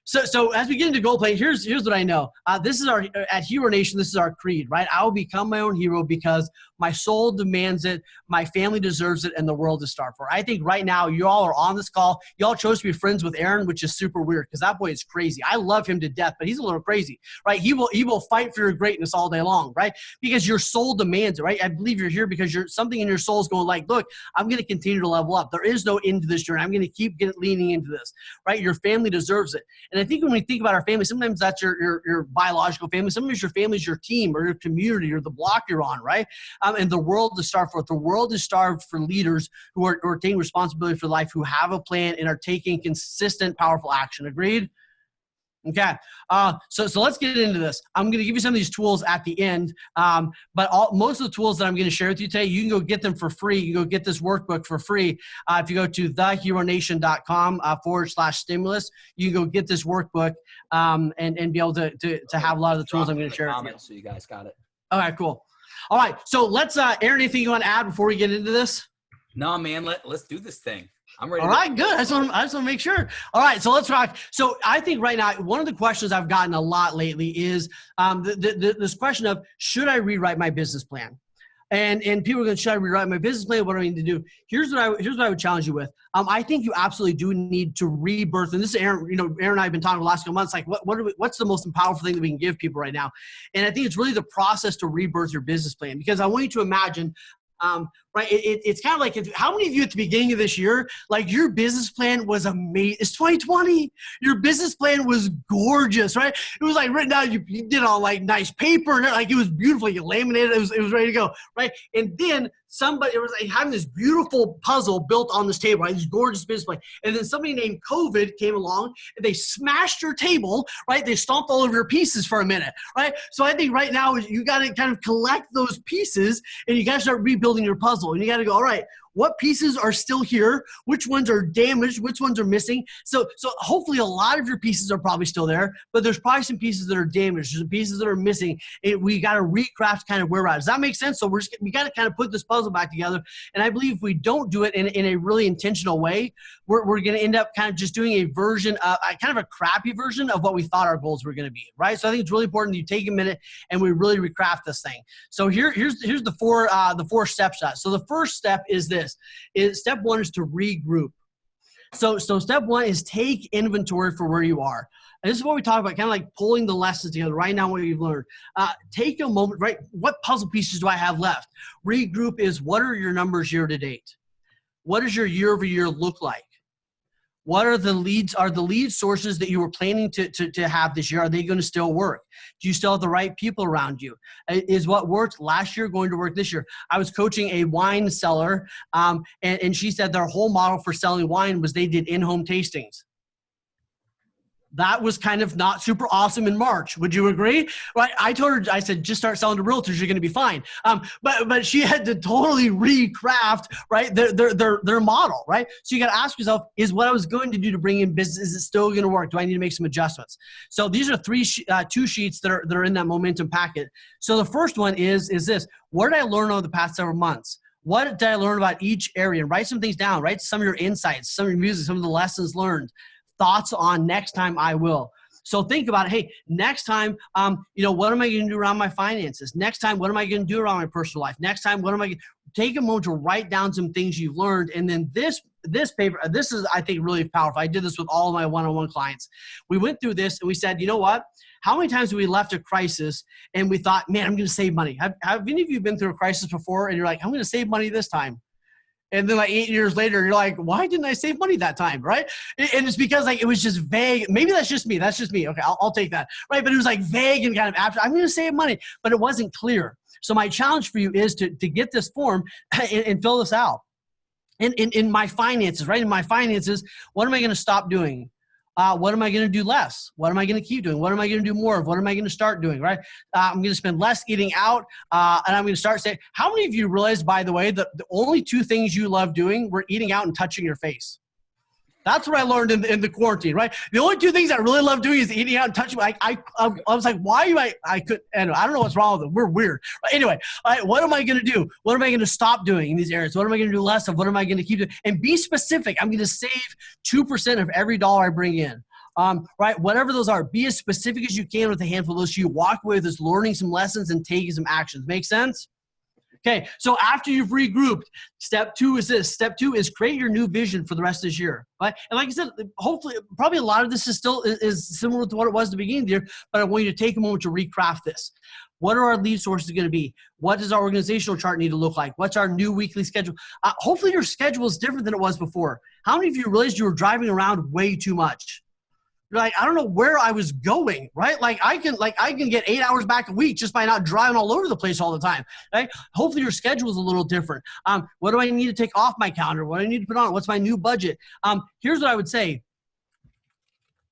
So as we get into goal play, here's what I know. This is at Hero Nation, this is our creed, right? I will become my own hero because my soul demands it, my family deserves it, and the world is starved for. I think right now you all are on this call. You all chose to be friends with Aaron, which is super weird because that boy is crazy. I love him to death, but he's a little crazy, right? He will fight for your greatness all day long, right? Because your soul demands it, right? I believe you're here because something in your soul is going like, look, I'm going to continue to level up. There is no end to this journey. I'm going to keep leaning into this, right? Your family deserves it. And I think when we think about our family, sometimes that's your biological family. Sometimes your family is your team or your community or the block you're on, right? And the world is starved for it. The world is starved for leaders who are taking responsibility for life, who have a plan and are taking consistent, powerful action. Agreed? Okay. So let's get into this. I'm going to give you some of these tools at the end. But most of the tools that I'm going to share with you today, you can go get them for free. You can go get this workbook for free. If you go to theheronation.com /stimulus, you can go get this workbook and be able to have a lot of the tools I'm going to share with you. So you guys got it. Okay, cool. All right. So let's, Aaron, anything you want to add before we get into this? No, man, let's do this thing. I'm ready. All right, good. I just want to make sure. All right, so let's rock. So I think right now, one of the questions I've gotten a lot lately is this question of, should I rewrite my business plan? And people are going to try to rewrite my business plan. What do I need to do? Here's what I would challenge you with. I think you absolutely do need to rebirth. And this is Aaron. Aaron and I have been talking the last couple months. Like, what's the most powerful thing that we can give people right now? And I think it's really the process to rebirth your business plan, because I want you to imagine. Right. It's kind of like, how many of you at the beginning of this year, like your business plan was amazing? It's 2020. Your business plan was gorgeous, right? It was like written down. You did all like nice paper and like it was beautiful. You laminated it. It was ready to go, right? And then it was like having this beautiful puzzle built on this table, right? This gorgeous business plan. And then somebody named COVID came along and they smashed your table, right? They stomped all over your pieces for a minute, right? So I think right now you got to kind of collect those pieces and you got to start rebuilding your puzzle. And you got to go, all right, what pieces are still here? Which ones are damaged? Which ones are missing? So hopefully a lot of your pieces are probably still there, but there's probably some pieces that are damaged. There's some pieces that are missing. And we got to recraft kind of where we're at. Does that make sense? So we got to kind of put this puzzle back together. And I believe if we don't do it in a really intentional way, we're going to end up kind of just doing a version of kind of a crappy version of what we thought our goals were going to be, right? So I think it's really important that you take a minute and we really recraft this thing. So here's the four steps. So the first step is this. Step one is to regroup. So step one is take inventory for where you are. And this is what we talk about, kind of like pulling the lessons together right now, what you've learned. Take a moment, right? What puzzle pieces do I have left? Regroup is, what are your numbers year to date? What does your year over year look like? What are the leads? Are the lead sources that you were planning to have this year, are they going to still work? Do you still have the right people around you? Is what worked last year going to work this year? I was coaching a wine seller, and she said their whole model for selling wine was they did in-home tastings. That was kind of not super awesome in March. Would you agree? Right? I told her, I said, just start selling to realtors. You're going to be fine. But she had to totally recraft, right, their model, right? So you got to ask yourself, is what I was going to do to bring in business, is it still going to work? Do I need to make some adjustments? So these are two sheets that are in that momentum packet. So the first one is this: what did I learn over the past several months? What did I learn about each area? Write some things down. Write some of your insights, some of your music, some of the lessons learned. Thoughts on next time I will. So think about it. Hey, next time, what am I going to do around my finances? Next time, what am I going to do around my personal life? Next time, what am I going to take a moment to write down some things you've learned? And then this paper, this is, I think, really powerful. I did this with all of my one-on-one clients. We went through this and we said, you know what? How many times have we left a crisis and we thought, man, I'm going to save money? Have any of you been through a crisis before and you're like, I'm going to save money this time? And then like 8 years later, you're like, why didn't I save money that time, right? And it's because like it was just vague. Maybe that's just me. Okay, I'll take that, right? But it was like vague and kind of abstract. I'm going to save money, but it wasn't clear. So my challenge for you is to get this form and fill this out. In my finances, right? In my finances, what am I going to stop doing? What am I going to do less? What am I going to keep doing? What am I going to do more of? What am I going to start doing, right? I'm going to spend less eating out, and I'm going to start saying, how many of you realized, by the way, that the only two things you love doing were eating out and touching your face? That's what I learned in the quarantine, right? The only two things I really love doing is eating out and touching. I was like, why do I could, and I don't know what's wrong with them. We're weird. But anyway, what am I going to do? What am I going to stop doing in these areas? What am I going to do less of? What am I going to keep doing? And be specific. I'm going to save 2% of every dollar I bring in. Right? Whatever those are, be as specific as you can with a handful of those. So you walk away with this, learning some lessons and taking some actions. Make sense? Okay, so after you've regrouped, step two is this. Step two is create your new vision for the rest of this year. Right? And like I said, hopefully, probably a lot of this is still similar to what it was at the beginning of the year, but I want you to take a moment to recraft this. What are our lead sources going to be? What does our organizational chart need to look like? What's our new weekly schedule? Hopefully your schedule is different than it was before. How many of you realized you were driving around way too much? You're like, I don't know where I was going, right? I can get 8 hours back a week just by not driving all over the place all the time, right? Hopefully your schedule is a little different. What do I need to take off my calendar? What do I need to put on? What's my new budget? Here's what I would say.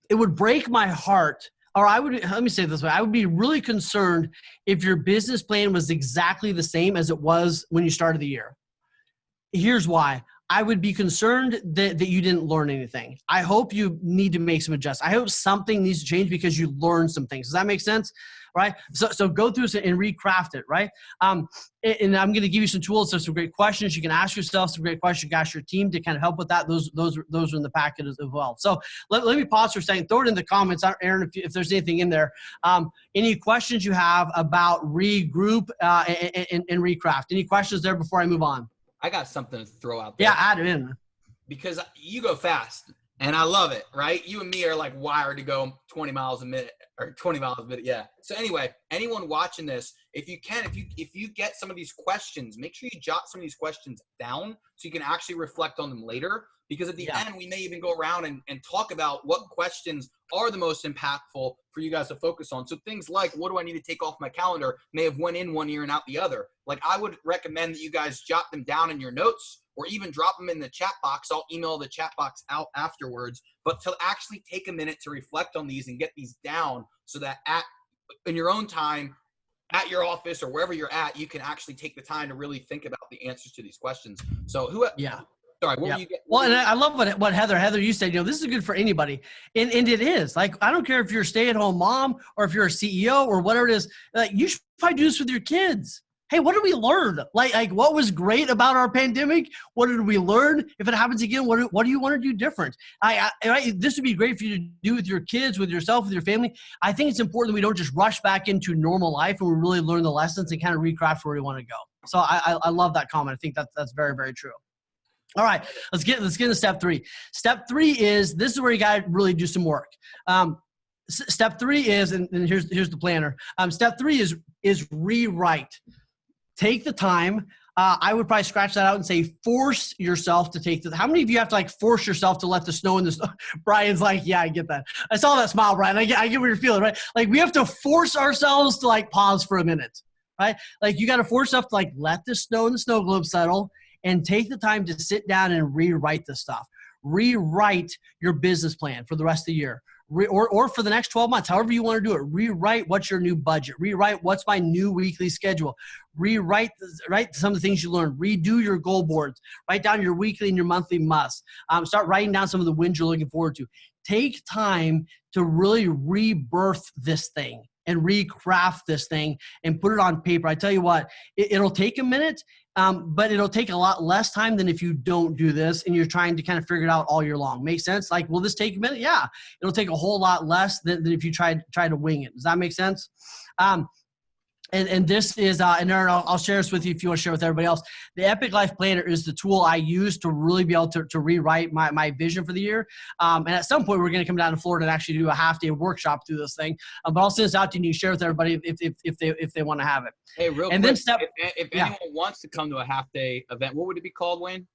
It would break my heart, or let me say it this way. I would be really concerned if your business plan was exactly the same as it was when you started the year. Here's why. I would be concerned that you didn't learn anything. I hope you need to make some adjustments. I hope something needs to change because you learned some things. Does that make sense? Right? So go through this and recraft it, right? And I'm going to give you some tools. So some great questions. You can ask yourself some great questions. You can ask your team to kind of help with that. Those are in the packet as well. So let me pause for a second. Throw it in the comments, Aaron, if there's anything in there. Any questions you have about regroup and recraft? Any questions there before I move on? I got something to throw out there. Yeah, add it in. Because you go fast, and I love it, right? You and me are like wired to go 20 miles a minute, or 20 miles a minute, yeah. So anyway, anyone watching this, if you can, if you get some of these questions, make sure you jot some of these questions down so you can actually reflect on them later. Because at the end, we may even go around and talk about what questions are the most impactful for you guys to focus on. So things like, what do I need to take off my calendar, may have went in one ear and out the other. Like, I would recommend that you guys jot them down in your notes or even drop them in the chat box. I'll email the chat box out afterwards. But to actually take a minute to reflect on these and get these down so that in your own time, at your office or wherever you're at, you can actually take the time to really think about the answers to these questions. So sorry, what were you getting? Well, and I love what Heather, you said, this is good for anybody. And it is. Like, I don't care if you're a stay-at-home mom or if you're a CEO or whatever it is, you should probably do this with your kids. Hey, what did we learn? Like what was great about our pandemic? What did we learn? If it happens again, what do you want to do different? This would be great for you to do with your kids, with yourself, with your family. I think it's important that we don't just rush back into normal life and we really learn the lessons and kind of recraft where we want to go. So I love that comment. I think that's very, very true. All right, let's get into step 3. Step 3 is, this is where you got to really do some work. Step 3 is, and here's the planner. Step 3 is rewrite. Take the time. I would probably scratch that out and say, force yourself to take how many of you have to force yourself to let the snow in the snow? Brian's like, yeah, I get that. I saw that smile, Brian. I get what you're feeling, right? Like, we have to force ourselves to pause for a minute, right? Like, you got to force yourself to let the snow in the snow globe settle and take the time to sit down and rewrite this stuff. Rewrite your business plan for the rest of the year. Or for the next 12 months, however you want to do it. Rewrite what's your new budget. Rewrite what's my new weekly schedule. Rewrite some of the things you learned. Redo your goal boards. Write down your weekly and your monthly musts. Start writing down some of the wins you're looking forward to. Take time to really rebirth this thing and recraft this thing and put it on paper. I tell you what, it'll take a minute, but it'll take a lot less time than if you don't do this and you're trying to kind of figure it out all year long. Make sense? Like, will this take a minute? Yeah. It'll take a whole lot less than if you try to wing it. Does that make sense? And this is, and Aaron, I'll share this with you if you want to share with everybody else. The Epic Life Planner is the tool I use to really be able to rewrite my vision for the year. And at some point, we're going to come down to Florida and actually do a half-day workshop through this thing. But I'll send this out to you and you share with everybody if they want to have it. Hey, real quick, if anyone wants to come to a half-day event, what would it be called, Wayne?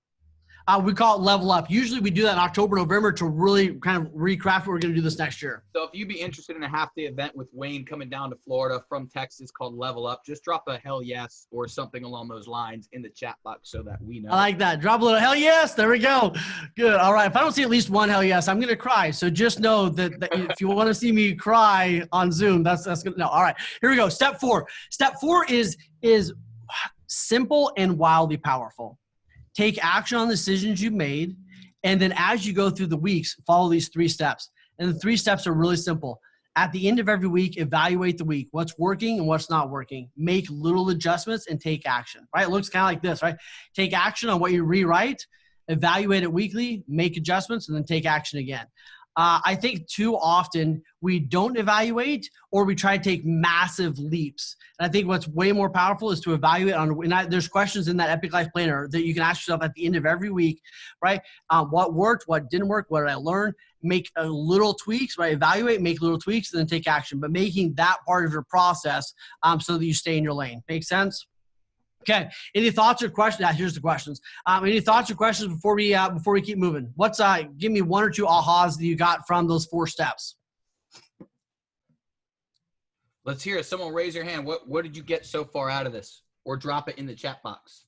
We call it Level Up. Usually we do that in October, November to really kind of recraft what we're going to do this next year. So if you'd be interested in a half-day event with Wayne coming down to Florida from Texas called Level Up, just drop a hell yes or something along those lines in the chat box so that we know. I like that. Drop a little hell yes. There we go. Good. All right. If I don't see at least one hell yes, I'm going to cry. So just know that if you want to see me cry on Zoom, that's good. No. All right. Here we go. Step 4. Step 4 is simple and wildly powerful. Take action on the decisions you've made, and then as you go through the weeks, follow these 3 steps. And the 3 steps are really simple. At the end of every week, evaluate the week. What's working and what's not working. Make little adjustments and take action, right? It looks kind of like this, right? Take action on what you rewrite, evaluate it weekly, make adjustments, and then take action again. I think too often we don't evaluate or we try to take massive leaps. And I think what's way more powerful is to evaluate there's questions in that Epic Life Planner that you can ask yourself at the end of every week, right? What worked, what didn't work, what did I learn? Make little tweaks, right? Evaluate, make little tweaks, and then take action. But making that part of your process so that you stay in your lane. Make sense? Okay. Any thoughts or questions? Here's the questions. Any thoughts or questions before we keep moving? Give me 1 or 2 ahas that you got from those 4 steps. Let's hear it. Someone raise your hand. What did you get so far out of this? Or drop it in the chat box.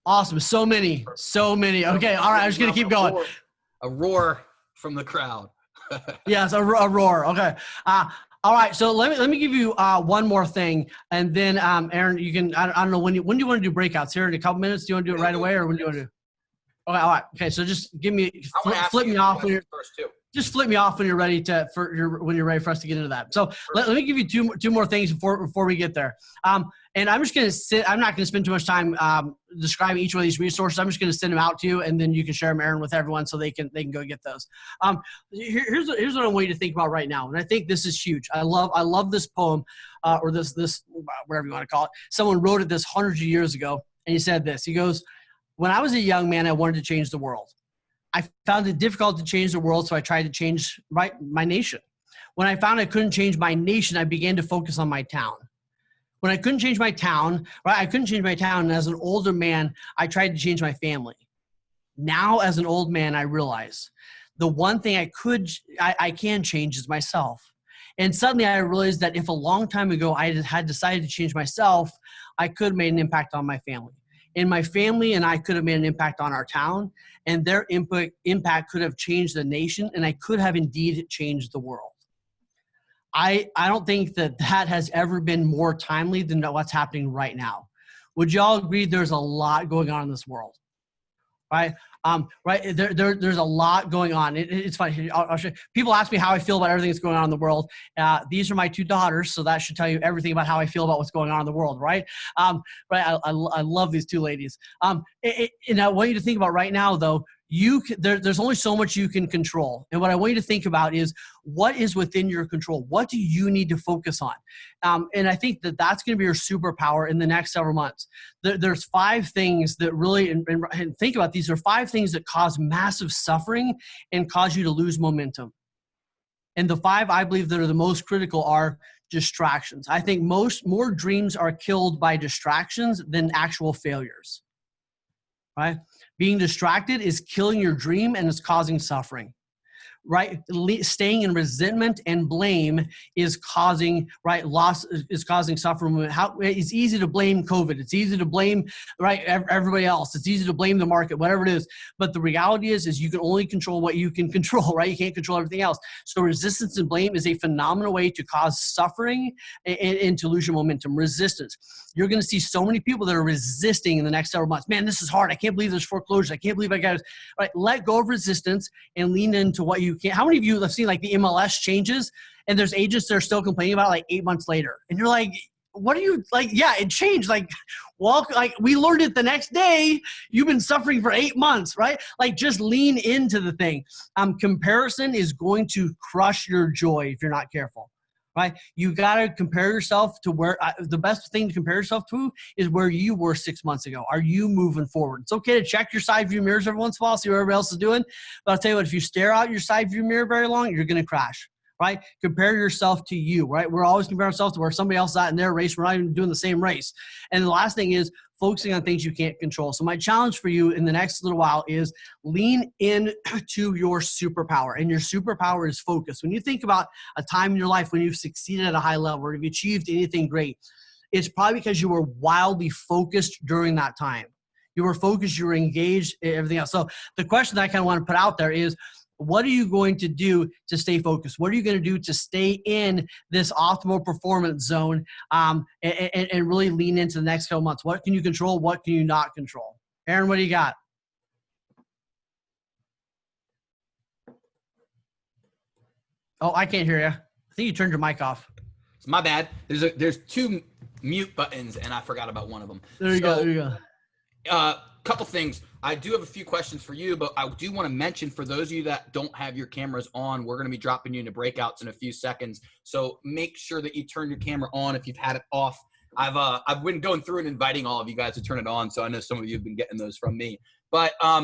Awesome. So many. Okay. All right. I'm just going to keep going. A roar from the crowd. Yes, a roar. Okay. All right, so let me give you one more thing, and then Aaron, you can I don't know when do you want to do breakouts here in a couple minutes? Do you want to do it right away, or when do you want to do? Okay, all right. Okay, so just give me flip me off when you're first too. Just flip me off when you're ready when you're ready for us to get into that. So let me give you two more things before we get there. And I'm just going to I'm not going to spend too much time describing each one of these resources. I'm just going to send them out to you, and then you can share them, Aaron, with everyone so they can go get those. Here's what I want you to think about right now, and I think this is huge. I love this poem, or this whatever you want to call it. Someone wrote it this hundreds of years ago, and he said this. He goes, "When I was a young man, I wanted to change the world. I found it difficult to change the world, so I tried to change my nation. When I found I couldn't change my nation, I began to focus on my town. When I couldn't change my town, and as an older man, I tried to change my family. Now, as an old man, I realize the one thing I can change is myself. And suddenly I realized that if a long time ago I had decided to change myself, I could have made an impact on my family. And my family and I could have made an impact on our town, and their impact could have changed the nation, and I could have indeed changed the world." I don't think that has ever been more timely than what's happening right now. Would you all agree there's a lot going on in this world? Right? There's a lot going on. It's funny. I'll show you. People ask me how I feel about everything that's going on in the world. These are my two daughters, so that should tell you everything about how I feel about what's going on in the world, right? I love these two ladies. And I want you to think about right now, though, there's only so much you can control. And what I want you to think about is what is within your control. What do you need to focus on? And I think that's going to be your superpower in the next several months. There's 5 things that really, and think about these, are 5 things that cause massive suffering and cause you to lose momentum. And the 5 I believe that are the most critical are distractions. I think more dreams are killed by distractions than actual failures. Right? Being distracted is killing your dream and is causing suffering. Right? Staying in resentment and blame is causing loss, is causing suffering. It's easy to blame COVID. It's easy to blame everybody else. It's easy to blame the market, whatever it is. But the reality is you can only control what you can control, right? You can't control everything else. So resistance and blame is a phenomenal way to cause suffering and to lose your momentum. Resistance. You're going to see so many people that are resisting in the next several months. Man, this is hard. I can't believe there's foreclosures. I can't believe I got it. Right? Let go of resistance and lean into what you can. How many of you have seen the MLS changes and there's agents that are still complaining about it 8 months later? And you're like, what are you yeah, it changed. We learned it the next day. You've been suffering for 8 months, right? Just lean into the thing. Comparison is going to crush your joy if you're not careful. Right? You got to compare yourself to where the best thing to compare yourself to is where you were 6 months ago. Are you moving forward? It's okay to check your side view mirrors every once in a while, see what everybody else is doing. But I'll tell you what, if you stare out your side view mirror very long, you're going to crash. Right? Compare yourself to you, right? We're always comparing ourselves to where somebody else is at in their race. We're not even doing the same race. And the last thing is focusing on things you can't control. So my challenge for you in the next little while is lean in to your superpower. And your superpower is focus. When you think about a time in your life when you've succeeded at a high level or you've achieved anything great, it's probably because you were wildly focused during that time. You were focused, you were engaged, everything else. So the question that I kind of want to put out there is, what are you going to do to stay focused? What are you going to do to stay in this optimal performance zone and really lean into the next couple months? What can you control? What can you not control? Aaron, what do you got? Oh, I can't hear you. I think you turned your mic off. It's my bad. There's 2 mute buttons, and I forgot about one of them. There you go. Couple things. I do have a few questions for you, but I do want to mention for those of you that don't have your cameras on, we're going to be dropping you into breakouts in a few seconds. So make sure that you turn your camera on if you've had it off. I've been going through and inviting all of you guys to turn it on, so I know some of you have been getting those from me. But I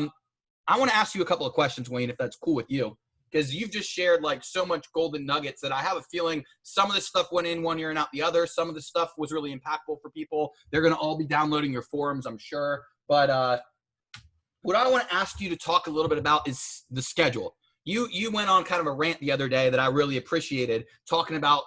want to ask you a couple of questions, Wayne, if that's cool with you, because you've just shared so much golden nuggets that I have a feeling some of this stuff went in one ear and out the other. Some of this stuff was really impactful for people. They're going to all be downloading your forums, I'm sure. But what I want to ask you to talk a little bit about is the schedule. You went on kind of a rant the other day that I really appreciated, talking about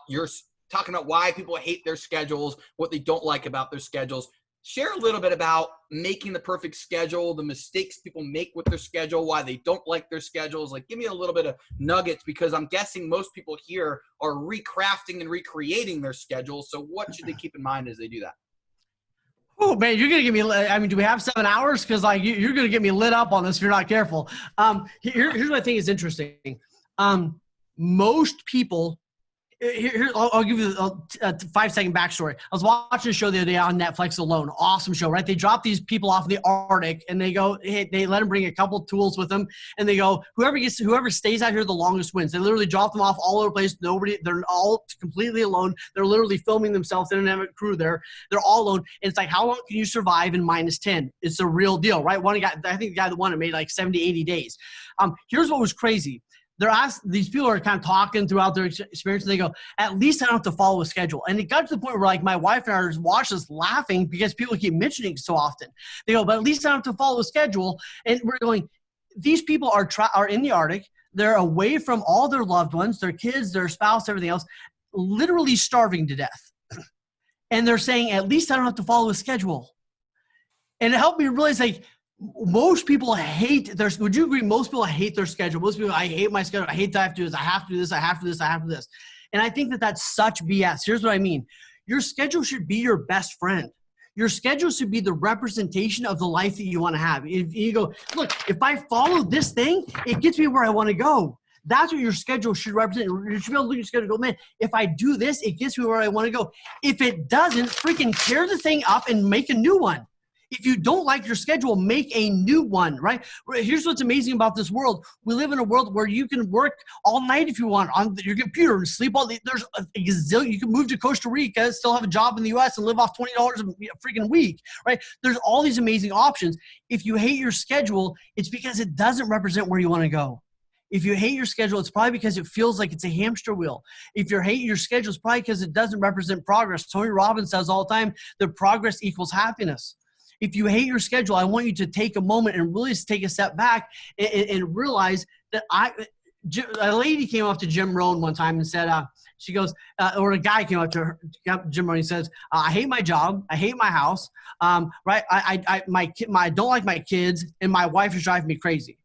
why people hate their schedules, what they don't like about their schedules. Share a little bit about making the perfect schedule, the mistakes people make with their schedule, why they don't like their schedules. Like, give me a little bit of nuggets, because I'm guessing most people here are recrafting and recreating their schedule. So what should they keep in mind as they do that? Oh man, you're gonna get me. I mean, do we have 7 hours? Because like you're gonna get me lit up on this if you're not careful. Here's what I think is interesting. Most people. I'll give you a 5-second backstory. I was watching a show the other day on Netflix alone. Awesome show, right? They drop these people off in the Arctic, and they go, hey, they let them bring a couple tools with them, and they go, whoever stays out here the longest wins. They literally drop them off all over the place. They're all completely alone. They're literally filming themselves. They don't have a crew there. They're all alone. And it's like, how long can you survive in -10? It's a real deal, right? I think the guy that won it made like 70, 80 days. Here's what was crazy. These people are kind of talking throughout their experience, and they go, at least I don't have to follow a schedule. And it got to the point where like my wife and I are watching this laughing because people keep mentioning it so often. They go, but at least I don't have to follow a schedule. And we're going, these people are in the Arctic. They're away from all their loved ones, their kids, their spouse, everything else, literally starving to death. And they're saying, at least I don't have to follow a schedule. And it helped me realize, like, most people hate their, would you agree? Most people hate their schedule. Most people, I hate my schedule. I hate that I have to do this. I have to do this. I have to do this. I have to do this. And I think that that's such BS. Here's what I mean. Your schedule should be your best friend. Your schedule should be the representation of the life that you want to have. If you go, look, if I follow this thing, it gets me where I want to go. That's what your schedule should represent. You should be able to look at your schedule and go, man, if I do this, it gets me where I want to go. If it doesn't, freaking tear the thing up and make a new one. If you don't like your schedule, make a new one, right? Here's what's amazing about this world. We live in a world where you can work all night if you want on your computer and sleep all day. There's a gazillion. You can move to Costa Rica, still have a job in the U.S. and live off $20 a freaking week, right? There's all these amazing options. If you hate your schedule, it's because it doesn't represent where you want to go. If you hate your schedule, it's probably because it feels like it's a hamster wheel. If you're hating your schedule, it's probably because it doesn't represent progress. Tony Robbins says all the time that progress equals happiness. If you hate your schedule, I want you to take a moment and really take a step back and realize that a lady came up to Jim Rohn one time and said, she goes, or a guy came up to Jim Rohn and says, I hate my job. I hate my house. Right. I don't like my kids, and my wife is driving me crazy.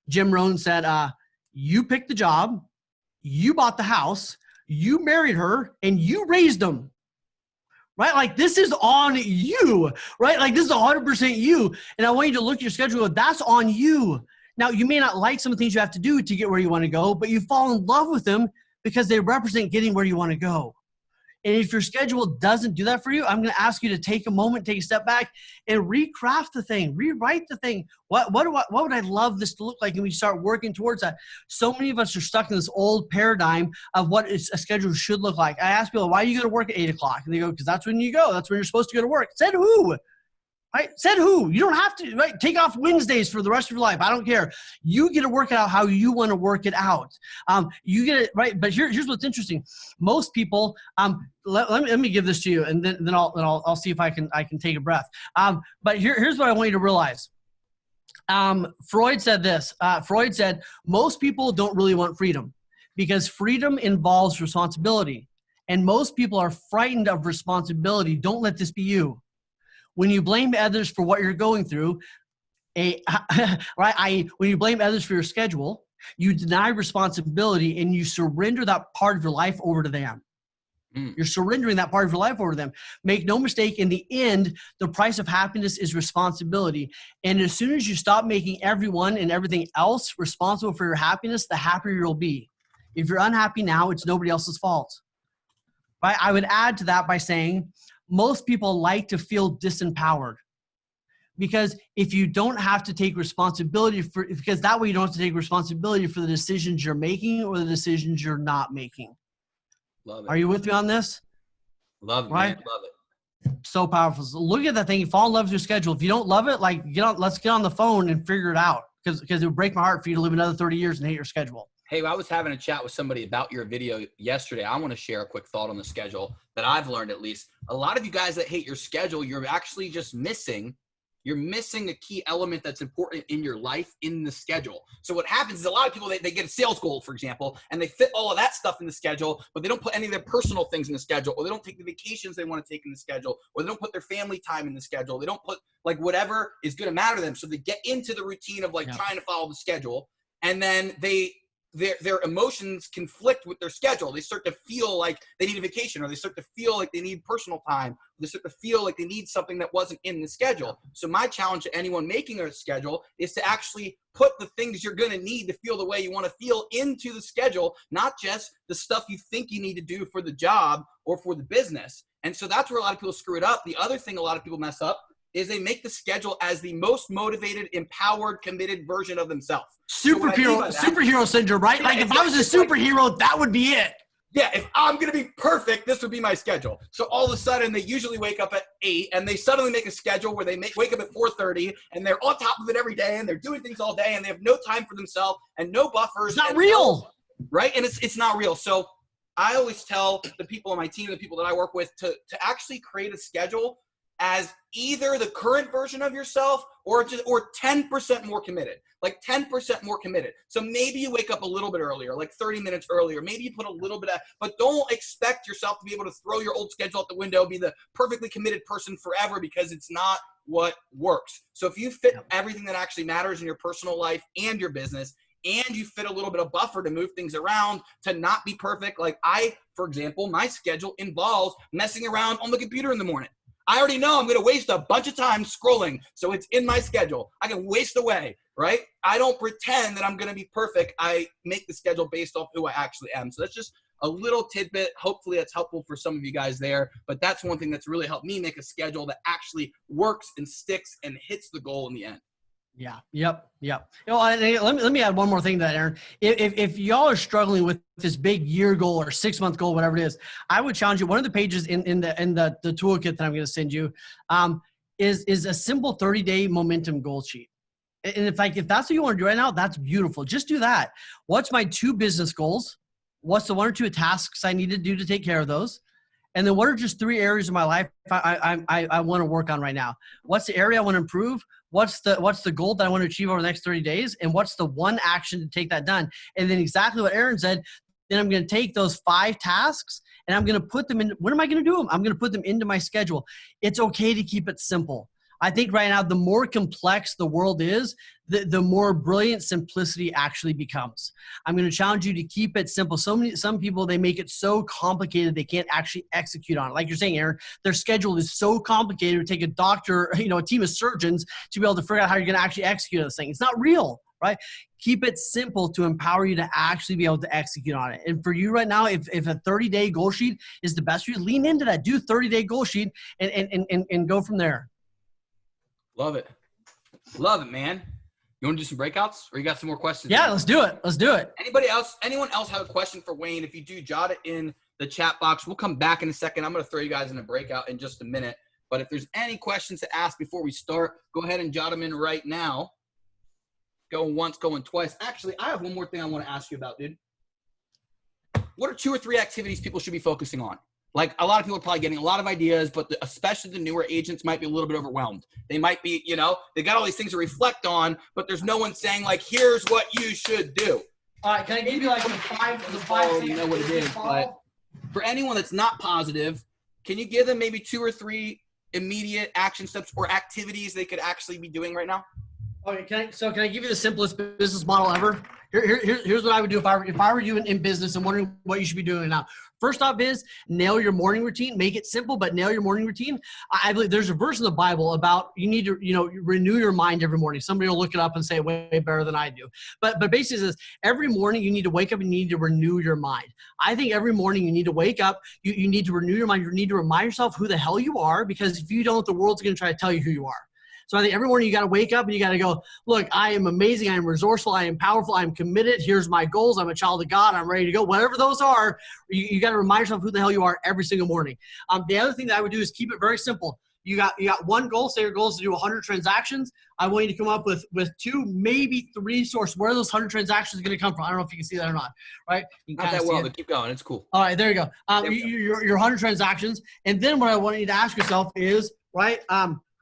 Jim Rohn said, you picked the job, you bought the house, you married her, and you raised them. Right? Like, this is on you, right? Like, this is 100% you. And I want you to look at your schedule and go, that's on you. Now, you may not like some of the things you have to do to get where you want to go, but you fall in love with them because they represent getting where you want to go. And if your schedule doesn't do that for you, I'm going to ask you to take a moment, take a step back, and recraft the thing, rewrite the thing. What would I love this to look like? And we start working towards that. So many of us are stuck in this old paradigm of what a schedule should look like. I ask people, why do you go to work at 8 o'clock? And they go, because that's when you go. That's when you're supposed to go to work. Said who? Right? Said who? You don't have to, right? Take off Wednesdays for the rest of your life. I don't care. You get to work it out how you want to work it out. You get it right. But here's what's interesting. Most people, let me give this to you, and then I'll see if I can take a breath. But here's what I want you to realize. Freud said this. Freud said most people don't really want freedom because freedom involves responsibility, and most people are frightened of responsibility. Don't let this be you. When you blame others for what you're going through, when you blame others for your schedule, you deny responsibility and you surrender that part of your life over to them. You're surrendering that part of your life over to them. Make no mistake, in the end, the price of happiness is responsibility. And as soon as you stop making everyone and everything else responsible for your happiness, the happier you'll be. If you're unhappy now, it's nobody else's fault. Right? I would add to that by saying, most people like to feel disempowered because if you don't have to take responsibility because that way you don't have to take responsibility for the decisions you're making or the decisions you're not making. Love it. Are you with me on this? Love it, right? Man. Love it. So powerful. So look at that thing. You fall in love with your schedule. If you don't love it, like let's get on the phone and figure it out because it would break my heart for you to live another 30 years and hate your schedule. Hey, I was having a chat with somebody about your video yesterday. I want to share a quick thought on the schedule that I've learned, at least. A lot of you guys that hate your schedule, you're actually just missing you're missing a key element that's important in your life in the schedule. So what happens is a lot of people, they get a sales goal, for example, and they fit all of that stuff in the schedule, but they don't put any of their personal things in the schedule, or they don't take the vacations they want to take in the schedule, or they don't put their family time in the schedule. They don't put like whatever is going to matter to them. So they get into the routine of like trying to follow the schedule, and then their emotions conflict with their schedule. They start to feel like they need a vacation, or they start to feel like they need personal time. They start to feel like they need something that wasn't in the schedule. So my challenge to anyone making a schedule is to actually put the things you're going to need to feel the way you want to feel into the schedule, not just the stuff you think you need to do for the job or for the business. And so that's where a lot of people screw it up. The other thing a lot of people mess up is they make the schedule as the most motivated, empowered, committed version of themselves. Superhero syndrome, right? Like if I was a superhero, that would be it. Yeah, if I'm going to be perfect, this would be my schedule. So all of a sudden, they usually wake up at 8, and they suddenly make a schedule where they wake up at 4:30, and they're on top of it every day, and they're doing things all day, and they have no time for themselves and no buffers. It's not real. Right? And it's not real. So I always tell the people on my team, the people that I work with, to actually create a schedule as either the current version of yourself or 10% more committed, like 10% more committed. So maybe you wake up a little bit earlier, like 30 minutes earlier. Maybe you put a little bit but don't expect yourself to be able to throw your old schedule out the window, be the perfectly committed person forever, because it's not what works. So if you fit everything that actually matters in your personal life and your business, and you fit a little bit of buffer to move things around, to not be perfect. Like for example, my schedule involves messing around on the computer in the morning. I already know I'm going to waste a bunch of time scrolling, so it's in my schedule. I can waste away, right? I don't pretend that I'm going to be perfect. I make the schedule based off who I actually am. So that's just a little tidbit. Hopefully that's helpful for some of you guys there. But that's one thing that's really helped me make a schedule that actually works and sticks and hits the goal in the end. Yeah. Yep. Yep. You know, let me add one more thing to that, Aaron. If y'all are struggling with this big year goal or 6-month goal, whatever it is, I would challenge you. One of the pages in the toolkit that I'm going to send you is a simple 30-day momentum goal sheet. And if that's what you want to do right now, that's beautiful. Just do that. What's my 2 business goals? What's the 1 or 2 tasks I need to do to take care of those? And then what are just 3 areas of my life I want to work on right now? What's the area I want to improve? What's the goal that I want to achieve over the next 30 days? And what's the 1 action to take that done? And then exactly what Aaron said, then I'm going to take those 5 tasks and I'm going to put them in. When am I going to do them? I'm going to put them into my schedule. It's okay to keep it simple. I think right now, the more complex the world is, the more brilliant simplicity actually becomes. I'm going to challenge you to keep it simple. Some people, they make it so complicated they can't actually execute on it. Like you're saying, Aaron, their schedule is so complicated. It would take a doctor, a team of surgeons to be able to figure out how you're going to actually execute on this thing. It's not real, right? Keep it simple to empower you to actually be able to execute on it. And for you right now, if a 30-day goal sheet is the best for you, lean into that. Do 30-day goal sheet and go from there. Love it. Love it, man. You want to do some breakouts, or you got some more questions? Yeah, let's do it. Let's do it. Anyone else have a question for Wayne? If you do, jot it in the chat box. We'll come back in a second. I'm going to throw you guys in a breakout in just a minute. But if there's any questions to ask before we start, go ahead and jot them in right now. Going once, going twice. Actually, I have one more thing I want to ask you about, dude. What are 2 or 3 activities people should be focusing on? Like, a lot of people are probably getting a lot of ideas, but especially the newer agents might be a little bit overwhelmed. They might be, they got all these things to reflect on, but there's no one saying, like, here's what you should do. All right, can I give you like the five you know what it is, but for anyone that's not positive, can you give them maybe 2 or 3 immediate action steps or activities they could actually be doing right now? Okay, can I give you the simplest business model ever? Here's what I would do if I were you in business and wondering what you should be doing now. First off is nail your morning routine. Make it simple, but nail your morning routine. I believe there's a verse in the Bible about you need to, renew your mind every morning. Somebody will look it up and say it way better than I do. But basically it says every morning you need to wake up and you need to renew your mind. I think every morning you need to wake up, you need to renew your mind. You need to remind yourself who the hell you are, because if you don't, the world's going to try to tell you who you are. So I think every morning you got to wake up and you got to go, look, I am amazing. I am resourceful. I am powerful. I am committed. Here's my goals. I'm a child of God. I'm ready to go. Whatever those are, you got to remind yourself who the hell you are every single morning. The other thing that I would do is keep it very simple. You got 1 goal. Say your goal is to do 100 transactions. I want you to come up with 2, maybe 3 sources. Where are those 100 transactions going to come from? I don't know if you can see that or not, right? Not that well, but keep going. It's cool. All right, there you go. Your 100 transactions. And then what I want you to ask yourself is, right,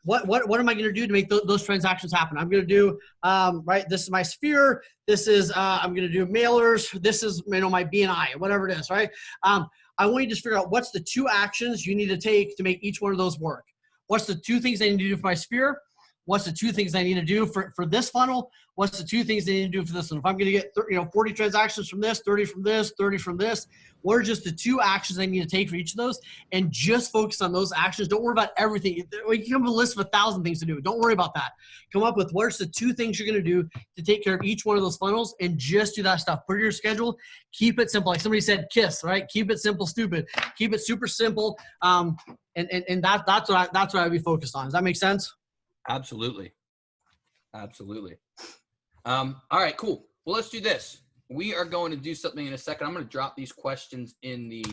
what am I going to do to make those transactions happen? I'm going to do, right, this is my sphere. This is, I'm going to do mailers. This is, my BNI, whatever it is, right? I want you to just figure out what's the 2 actions you need to take to make each one of those work. What's the 2 things I need to do for my sphere? What's the 2 things I need to do for this funnel? What's the 2 things I need to do for this one? If I'm going to get 40 transactions from this, 30 from this, 30 from this, what are just the 2 actions I need to take for each of those? And just focus on those actions. Don't worry about everything. We can come up with a list of 1,000 things to do. Don't worry about that. Come up with what's the 2 things you're going to do to take care of each one of those funnels, and just do that stuff. Put it in your schedule. Keep it simple. Like somebody said, KISS, right? Keep it simple, stupid. Keep it super simple. And that's what I'd be focused on. Does that make sense? Absolutely. Absolutely. All right, cool. Well, let's do this. We are going to do something in a second. I'm going to drop these questions in the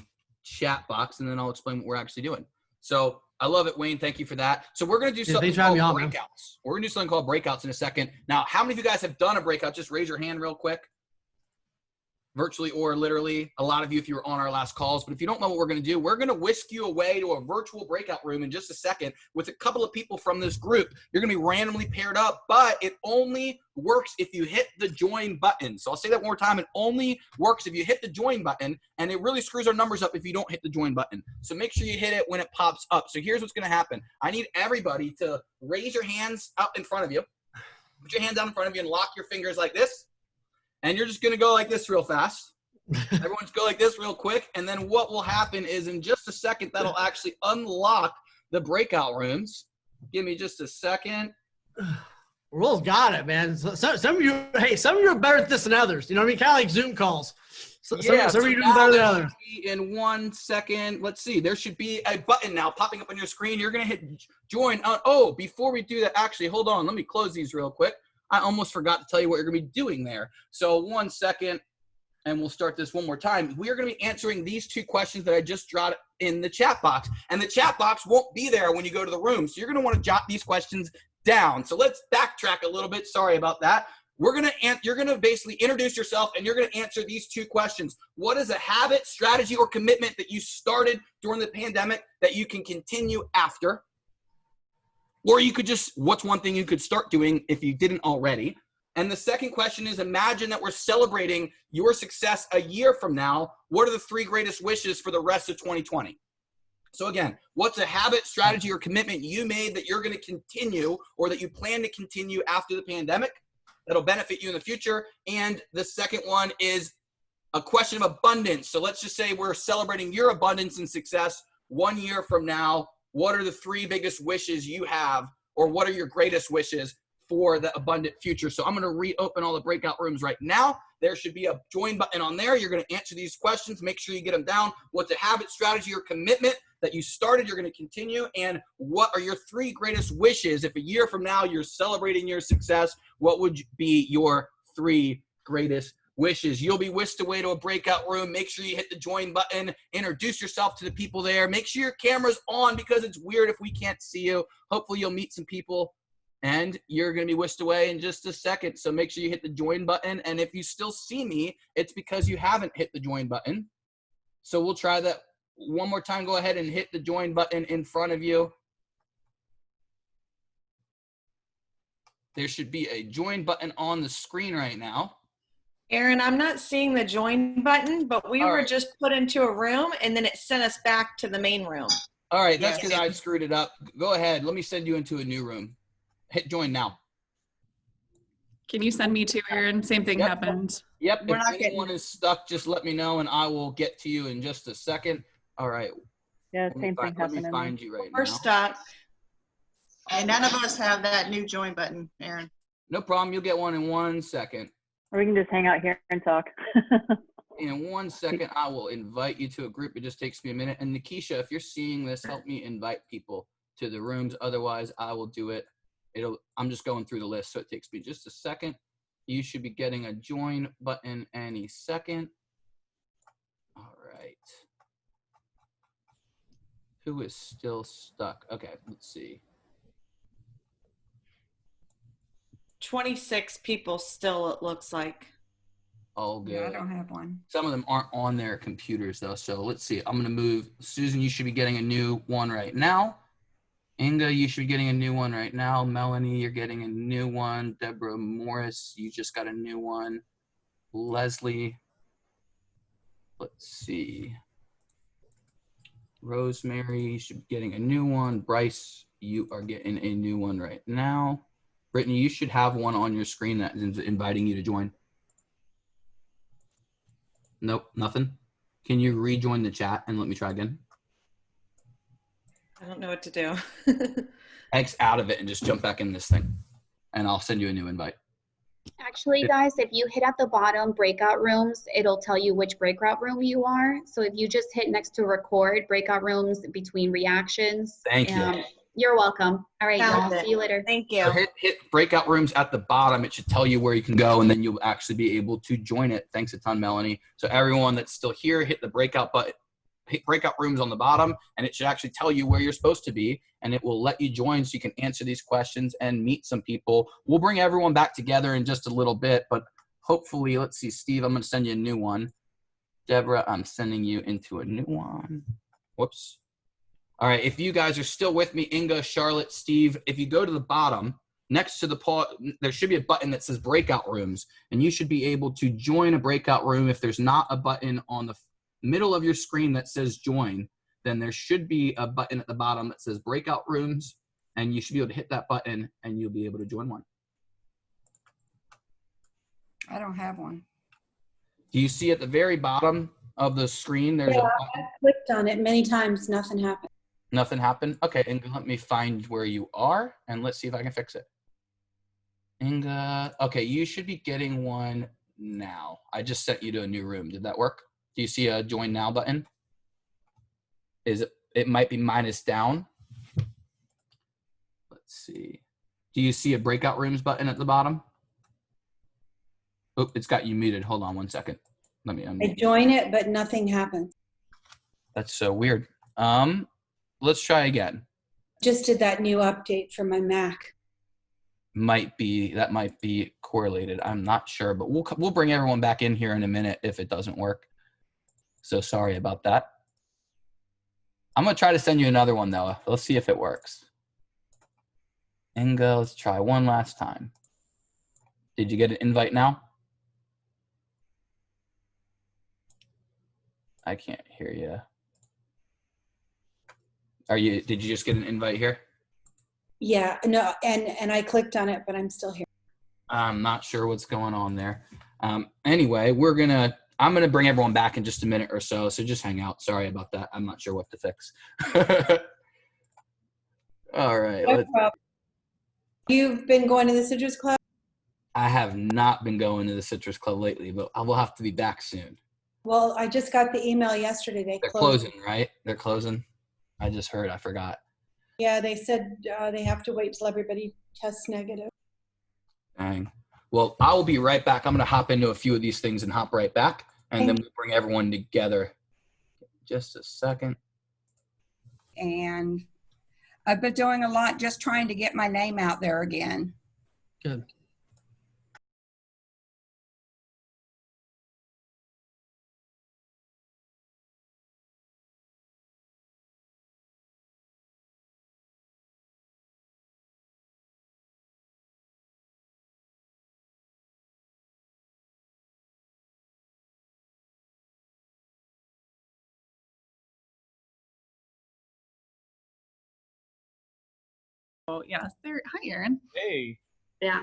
chat box, and then I'll explain what we're actually doing. So I love it, Wayne. Thank you for that. So we're going to do something called breakouts. We're going to do something called breakouts in a second. Now, how many of you guys have done a breakout? Just raise your hand real quick. Virtually or literally. A lot of you, if you were on our last calls. But if you don't know what we're going to do, we're going to whisk you away to a virtual breakout room in just a second with a couple of people from this group. You're going to be randomly paired up, but it only works if you hit the join button. So I'll say that one more time. It only works if you hit the join button, and it really screws our numbers up if you don't hit the join button. So make sure you hit it when it pops up. So here's what's going to happen. I need everybody to raise your hands up in front of you. Put your hands out in front of you and lock your fingers like this. And you're just going to go like this real fast. Everyone's go like this real quick. And then what will happen is in just a second, that'll actually unlock the breakout rooms. Give me just a second. Will's got it, man. Some of you are better at this than others. You know what I mean? Kind of like Zoom calls. Some of you are doing better than others. In 1 second, let's see. There should be a button now popping up on your screen. You're going to hit join. Before we do that, actually, hold on. Let me close these real quick. I almost forgot to tell you what you're going to be doing there. So 1 second, and we'll start this one more time. We are going to be answering these 2 questions that I just dropped in the chat box. And the chat box won't be there when you go to the room. So you're going to want to jot these questions down. So let's backtrack a little bit. Sorry about that. You're going to basically introduce yourself, and you're going to answer these 2 questions. What is a habit, strategy, or commitment that you started during the pandemic that you can continue after? Or you could just, what's one thing you could start doing if you didn't already? And the second question is, imagine that we're celebrating your success a year from now. What are the 3 greatest wishes for the rest of 2020? So again, what's a habit, strategy, or commitment you made that you're going to continue, or that you plan to continue after the pandemic that'll benefit you in the future? And the second one is a question of abundance. So let's just say we're celebrating your abundance and success 1 year from now. What are the 3 biggest wishes you have, or what are your greatest wishes for the abundant future? So I'm going to reopen all the breakout rooms right now. There should be a join button on there. You're going to answer these questions. Make sure you get them down. What's a habit, strategy, or commitment that you started, you're going to continue? And what are your 3 greatest wishes? If a year from now you're celebrating your success, what would be your 3 greatest wishes? You'll be whisked away to a breakout room. Make sure you hit the join button. Introduce yourself to the people there. Make sure your camera's on, because it's weird if we can't see you. Hopefully you'll meet some people, and you're going to be whisked away in just a second. So make sure you hit the join button. And if you still see me, it's because you haven't hit the join button. So we'll try that one more time. Go ahead and hit the join button in front of you. There should be a join button on the screen right now. Aaron, I'm not seeing the join button, but we were just put into a room, and then it sent us back to the main room. All right, that's because I screwed it up. Go ahead. Let me send you into a new room. Hit join now. Can you send me to Aaron? Same thing happened. Yep. If anyone is stuck, just let me know, and I will get to you in just a second. All right. Yeah, same thing happened. Let me find you right now. We're stuck. And none of us have that new join button, Aaron. No problem. You'll get one in 1 second. Or we can just hang out here and talk. In 1 second, I will invite you to a group. It just takes me a minute. And Nikisha, if you're seeing this, help me invite people to the rooms. Otherwise, I will do it. I'm just going through the list, so it takes me just a second. You should be getting a join button any second. All right. Who is still stuck? Okay, let's see. 26 people still, it looks like. All good. Yeah, I don't have one. Some of them aren't on their computers, though, so let's see. I'm going to move. Susan, you should be getting a new one right now. Inga, you should be getting a new one right now. Melanie, you're getting a new one. Deborah Morris, you just got a new one. Leslie, let's see. Rosemary, you should be getting a new one. Bryce, you are getting a new one right now. Brittany, you should have one on your screen that is inviting you to join. Nope, nothing. Can you rejoin the chat and let me try again? I don't know what to do. X out of it and just jump back in this thing, and I'll send you a new invite. Actually, guys, if you hit at the bottom breakout rooms, it'll tell you which breakout room you are. So if you just hit next to record breakout rooms between reactions. Thank you. You're welcome. All right, y'all. See you later. Thank you. So hit breakout rooms at the bottom. It should tell you where you can go, and then you'll actually be able to join it. Thanks a ton, Melanie. So everyone that's still here, hit the breakout button. Hit breakout rooms on the bottom, and it should actually tell you where you're supposed to be, and it will let you join so you can answer these questions and meet some people. We'll bring everyone back together in just a little bit, but hopefully, let's see, Steve, I'm going to send you a new one. Deborah, I'm sending you into a new one. Whoops. All right, if you guys are still with me, Inga, Charlotte, Steve, if you go to the bottom, next to the there should be a button that says breakout rooms, and you should be able to join a breakout room. If there's not a button on the middle of your screen that says join, then there should be a button at the bottom that says breakout rooms, and you should be able to hit that button and you'll be able to join one. I don't have one. Do you see at the very bottom of the screen there's a button? I clicked on it many times, nothing happened. Nothing happened? Okay, Inga, let me find where you are and let's see if I can fix it. Inga, okay, you should be getting one now. I just sent you to a new room. Did that work? Do you see a join now button? It might be minus down. Let's see. Do you see a breakout rooms button at the bottom? Oh, it's got you muted. Hold on one second. Let me unmute. I join it, but nothing happens. That's so weird. Let's try again. Just did that new update for my Mac. That might be correlated. I'm not sure, but we'll bring everyone back in here in a minute if it doesn't work. So sorry about that. I'm going to try to send you another one, though. Let's see if it works. Inga, let's try one last time. Did you get an invite now? I can't hear you. Did you just get an invite here? Yeah, no, and I clicked on it, but I'm still here. I'm not sure what's going on there. Anyway, I'm going to bring everyone back in just a minute or so just hang out. Sorry about that. I'm not sure what to fix. All right. No problem. You've been going to the Citrus Club? I have not been going to the Citrus Club lately, but I will have to be back soon. Well, I just got the email yesterday. They're closing, right? They're closing? I just heard. I forgot. Yeah, they said they have to wait till everybody tests negative. Dang. Well, I will be right back. I'm going to hop into a few of these things and hop right back, and then we'll bring everyone together. Just a second. And I've been doing a lot just trying to get my name out there again. Good. Oh, yes. There. Hi, Aaron. Hey. Yeah.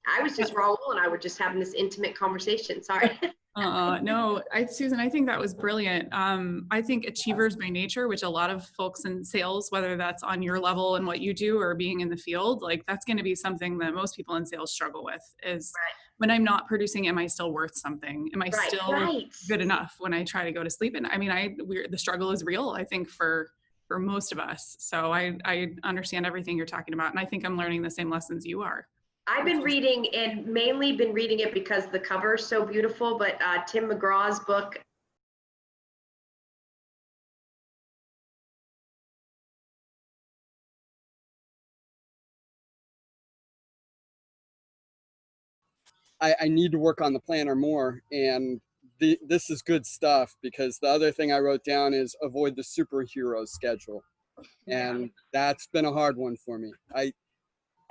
I was just Raul and I were just having this intimate conversation. Sorry. No, Susan, I think that was brilliant. I think achievers by nature, which a lot of folks in sales, whether that's on your level and what you do or being in the field, like that's going to be something that most people in sales struggle with is when I'm not producing, am I still worth something? Am I still good enough when I try to go to sleep? And I mean, the struggle is real, I think, for most of us. So I understand everything you're talking about. And I think I'm learning the same lessons you are. I've been reading and mainly been reading it because the cover is so beautiful, but Tim McGraw's book. I need to work on the planner more, and this is good stuff because the other thing I wrote down is avoid the superhero schedule. And that's been a hard one for me. I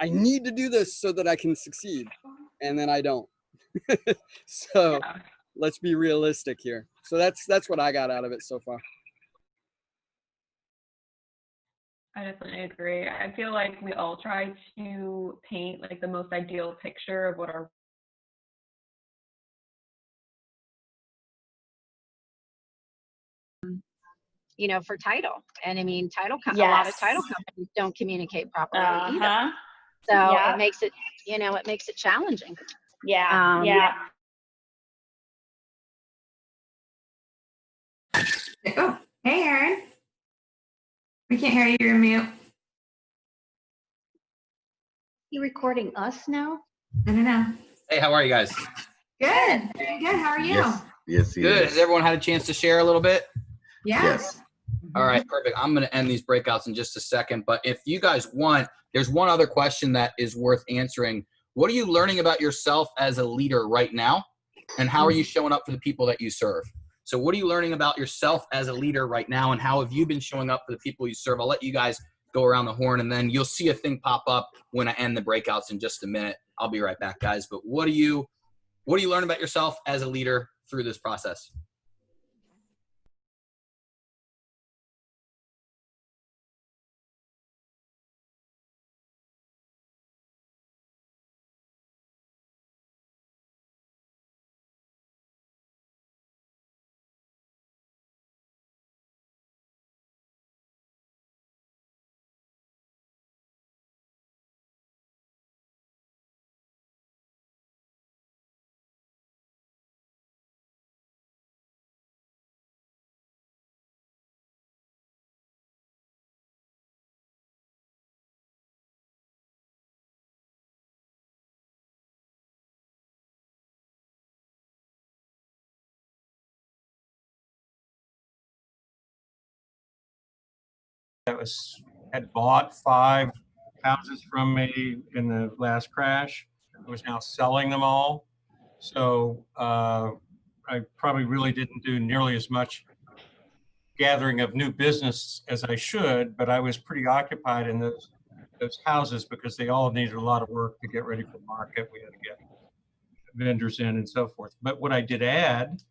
need to do this so that I can succeed, and then I don't. So let's be realistic here. So that's what I got out of it so far. I definitely agree. I feel like we all try to paint like the most ideal picture of what our for title. And I mean, a lot of title companies don't communicate properly either. So it makes it, it makes it challenging. Yeah. Oh, hey, Erin. We can't hear you. You're mute. You recording us now? I don't know. Hey, how are you guys? Good. Very good. How are you? Yes. Good. Has everyone had a chance to share a little bit? Yes. All right, perfect. I'm going to end these breakouts in just a second, but if you guys want, there's one other question that is worth answering. What are you learning about yourself as a leader right now? And how are you showing up for the people that you serve? So what are you learning about yourself as a leader right now? And how have you been showing up for the people you serve? I'll let you guys go around the horn, and then you'll see a thing pop up when I end the breakouts in just a minute. I'll be right back, guys. But what do you learn about yourself as a leader through this process? That had bought 5 houses from me in the last crash. I was now selling them all. So I probably really didn't do nearly as much gathering of new business as I should, but I was pretty occupied in those houses because they all needed a lot of work to get ready for market. We had to get vendors in and so forth. But what I did add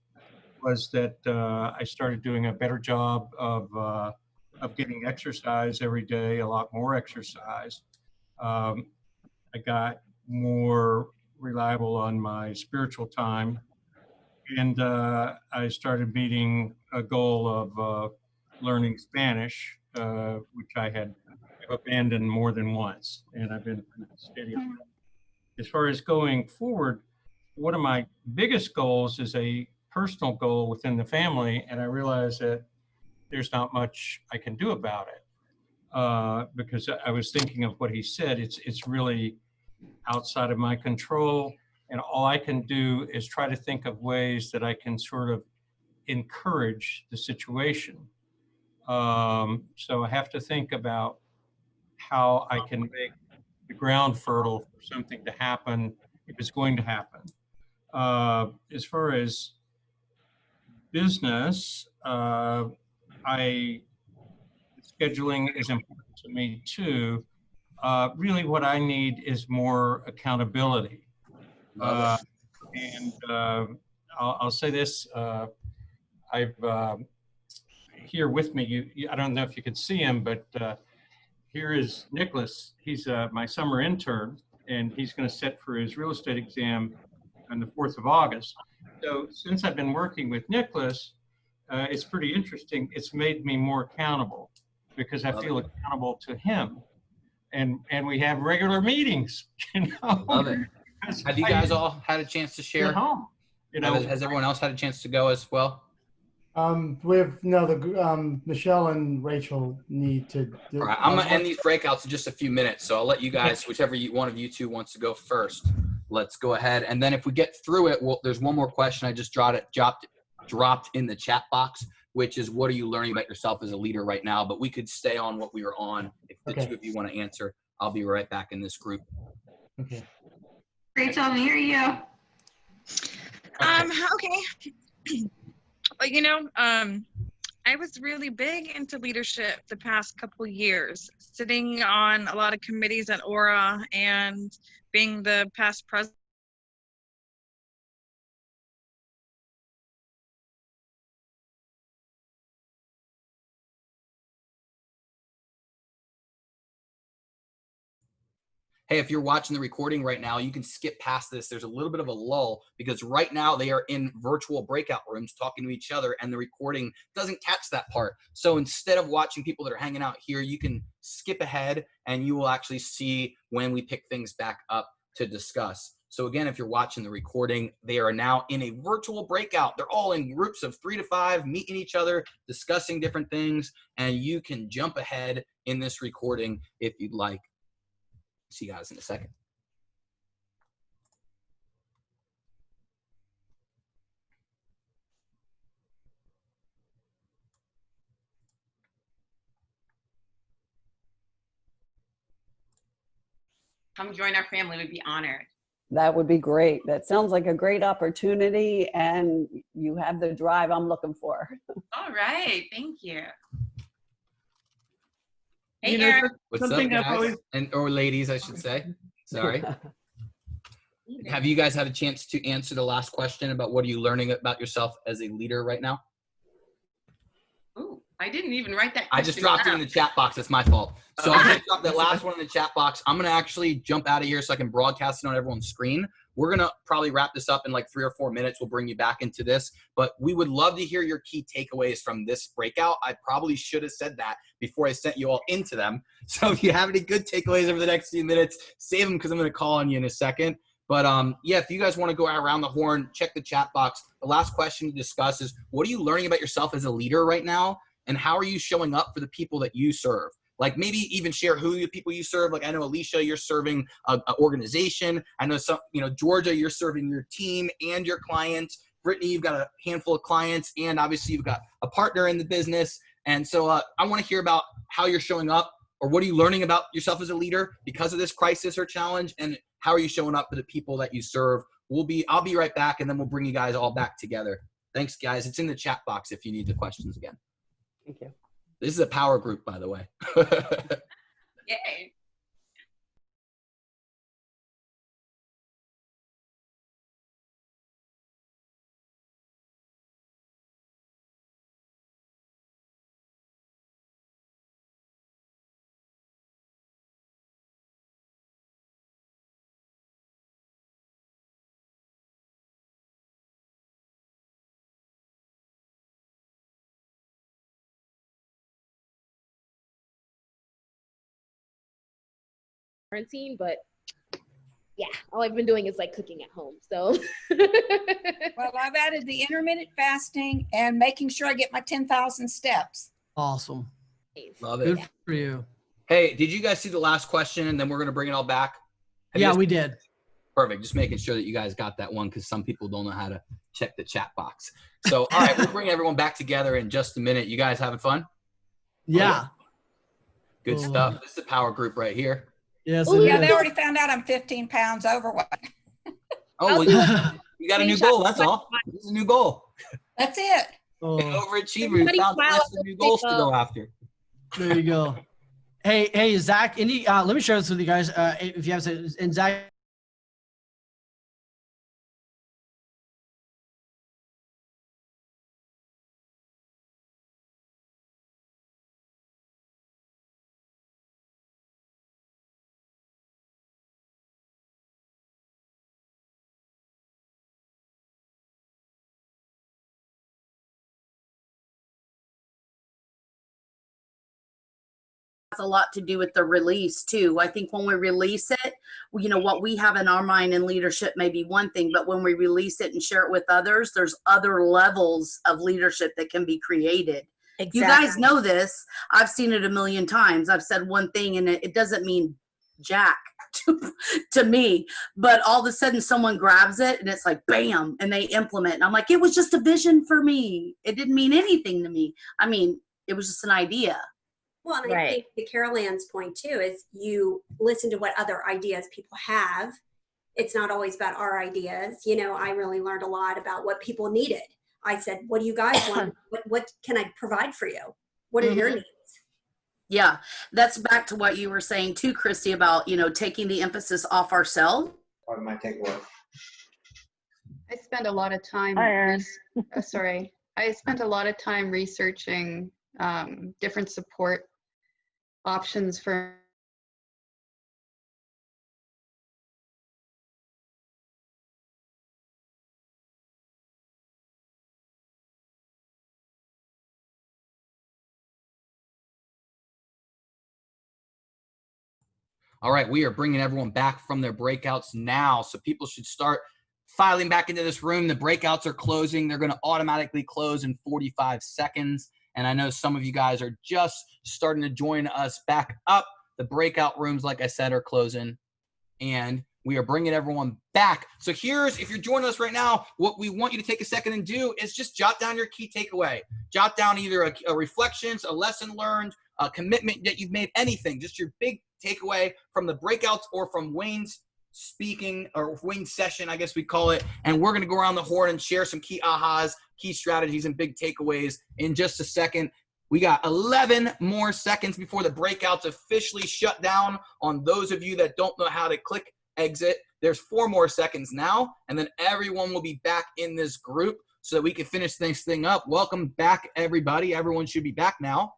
was that I started doing a better job of getting exercise every day, a lot more exercise. I got more reliable on my spiritual time. And I started meeting a goal of learning Spanish, which I've abandoned more than once. And I've been steady on that. As far as going forward, one of my biggest goals is a personal goal within the family. And I realized that there's not much I can do about it because I was thinking of what he said. It's really outside of my control, and all I can do is try to think of ways that I can sort of encourage the situation. So I have to think about how I can make the ground fertile for something to happen if it's going to happen. As far as business, scheduling is important to me too. Really what I need is more accountability. And I'll say this, I've here with me, I don't know if you can see him, but here is Nicholas. He's my summer intern, and he's going to sit for his real estate exam on the 4th of August. So since I've been working with Nicholas, it's pretty interesting. It's made me more accountable because I feel accountable to him. And we have regular meetings, you know. Love it. Have you guys all had a chance to share? Home. You know, has everyone else had a chance to go as well? We have Michelle and Rachel need to. All right, I'm gonna end these breakouts in just a few minutes, so I'll let you guys, whichever one of you two wants to go first. Let's go ahead, and then if we get through it, there's one more question I just dropped in the chat box, which is, what are you learning about yourself as a leader right now? But we could stay on what we were on if the two of you want to answer. I'll be right back in this group. Okay. Rachel, I hear you. Okay. Well, I was really big into leadership the past couple years, sitting on a lot of committees at Aura and being the past president. Hey, if you're watching the recording right now, you can skip past this. There's a little bit of a lull because right now they are in virtual breakout rooms talking to each other, and the recording doesn't catch that part. So instead of watching people that are hanging out here, you can skip ahead and you will actually see when we pick things back up to discuss. So again, if you're watching the recording, they are now in a virtual breakout. They're all in groups of 3 to 5, meeting each other, discussing different things, and you can jump ahead in this recording if you'd like. See you guys in a second. Come join our family. We'd be honored. That would be great. That sounds like a great opportunity, and you have the drive I'm looking for. All right. Thank you. Hey, You know, Aaron. what's up, guys? Or ladies, I should say. Sorry. Have you guys had a chance to answer the last question about what are you learning about yourself as a leader right now? Ooh, I didn't even write that question I just dropped it in the chat box. It's my fault. So I just dropped that last one in the chat box. I'm going to actually jump out of here so I can broadcast it on everyone's screen. We're going to probably wrap this up in like 3 or 4 minutes. We'll bring you back into this. But we would love to hear your key takeaways from this breakout. I probably should have said that before I sent you all into them. So if you have any good takeaways over the next few minutes, save them because I'm going to call on you in a second. But yeah, if you guys want to go around the horn, check the chat box. The last question to discuss is, what are you learning about yourself as a leader right now? And how are you showing up for the people that you serve? Like maybe even share who the people you serve. Like I know Alicia, you're serving an organization. I know some, Georgia, you're serving your team and your clients. Brittany, you've got a handful of clients, and obviously you've got a partner in the business. And so I want to hear about how you're showing up, or what are you learning about yourself as a leader because of this crisis or challenge, and how are you showing up for the people that you serve? I'll be right back, and then we'll bring you guys all back together. Thanks, guys. It's in the chat box if you need the questions again. Thank you. This is a power group, by the way. Yay. Quarantine, but yeah, all I've been doing is like cooking at home. So well, I've added the intermittent fasting and making sure I get my 10,000 steps. Awesome. Love it. Good for you. Hey, did you guys see the last question? And then we're going to bring it all back. We did. Perfect. Just making sure that you guys got that one, because some people don't know how to check the chat box. So, all right, we'll bring everyone back together in just a minute. You guys having fun? Yeah. Good stuff. This is the power group right here. Yes. Oh, yeah, they already found out I'm 15 pounds overweight. Oh, well, you got a new goal. That's all. This is a new goal. That's it. Overachiever. You found lots of new goals to go after. There you go. Hey, Zach. Let me share this with you guys. If you have, and Zach. A lot to do with the release too. I think when we release it, what we have in our mind in leadership may be one thing, but when we release it and share it with others, there's other levels of leadership that can be created. Exactly. You guys know this. I've seen it a million times. I've said one thing and it doesn't mean jack to me, but all of a sudden someone grabs it and it's like bam, and they implement, and I'm like, it was just a vision for me. It didn't mean anything to me. I mean, it was just an idea. Well, and I think to Carol Ann's point too is you listen to what other ideas people have. It's not always about our ideas. I really learned a lot about what people needed. I said, what do you guys want? What can I provide for you? What are your needs? Yeah, that's back to what you were saying too, Christy, about, you know, taking the emphasis off ourselves. Part of my takeaway. I spend a lot of time. Sorry, I spent a lot of time researching different support options for. All right, we are bringing everyone back from their breakouts now. So people should start filing back into this room. The breakouts are closing. They're going to automatically close in 45 seconds. And I know some of you guys are just starting to join us back up. The breakout rooms, like I said, are closing. And we are bringing everyone back. So here's, if you're joining us right now, what we want you to take a second and do is just jot down your key takeaway. Jot down either a reflections, a lesson learned, a commitment that you've made, anything, just your big takeaway from the breakouts or from Wayne's speaking or Wayne's session, I guess we call it. And we're going to go around the horn and share some key ahas, key strategies, and big takeaways in just a second. We got 11 more seconds before the breakouts officially shut down. On those of you that don't know how to click exit, there's 4 more seconds now, and then everyone will be back in this group so that we can finish this thing up. Welcome back, everybody. Everyone should be back now.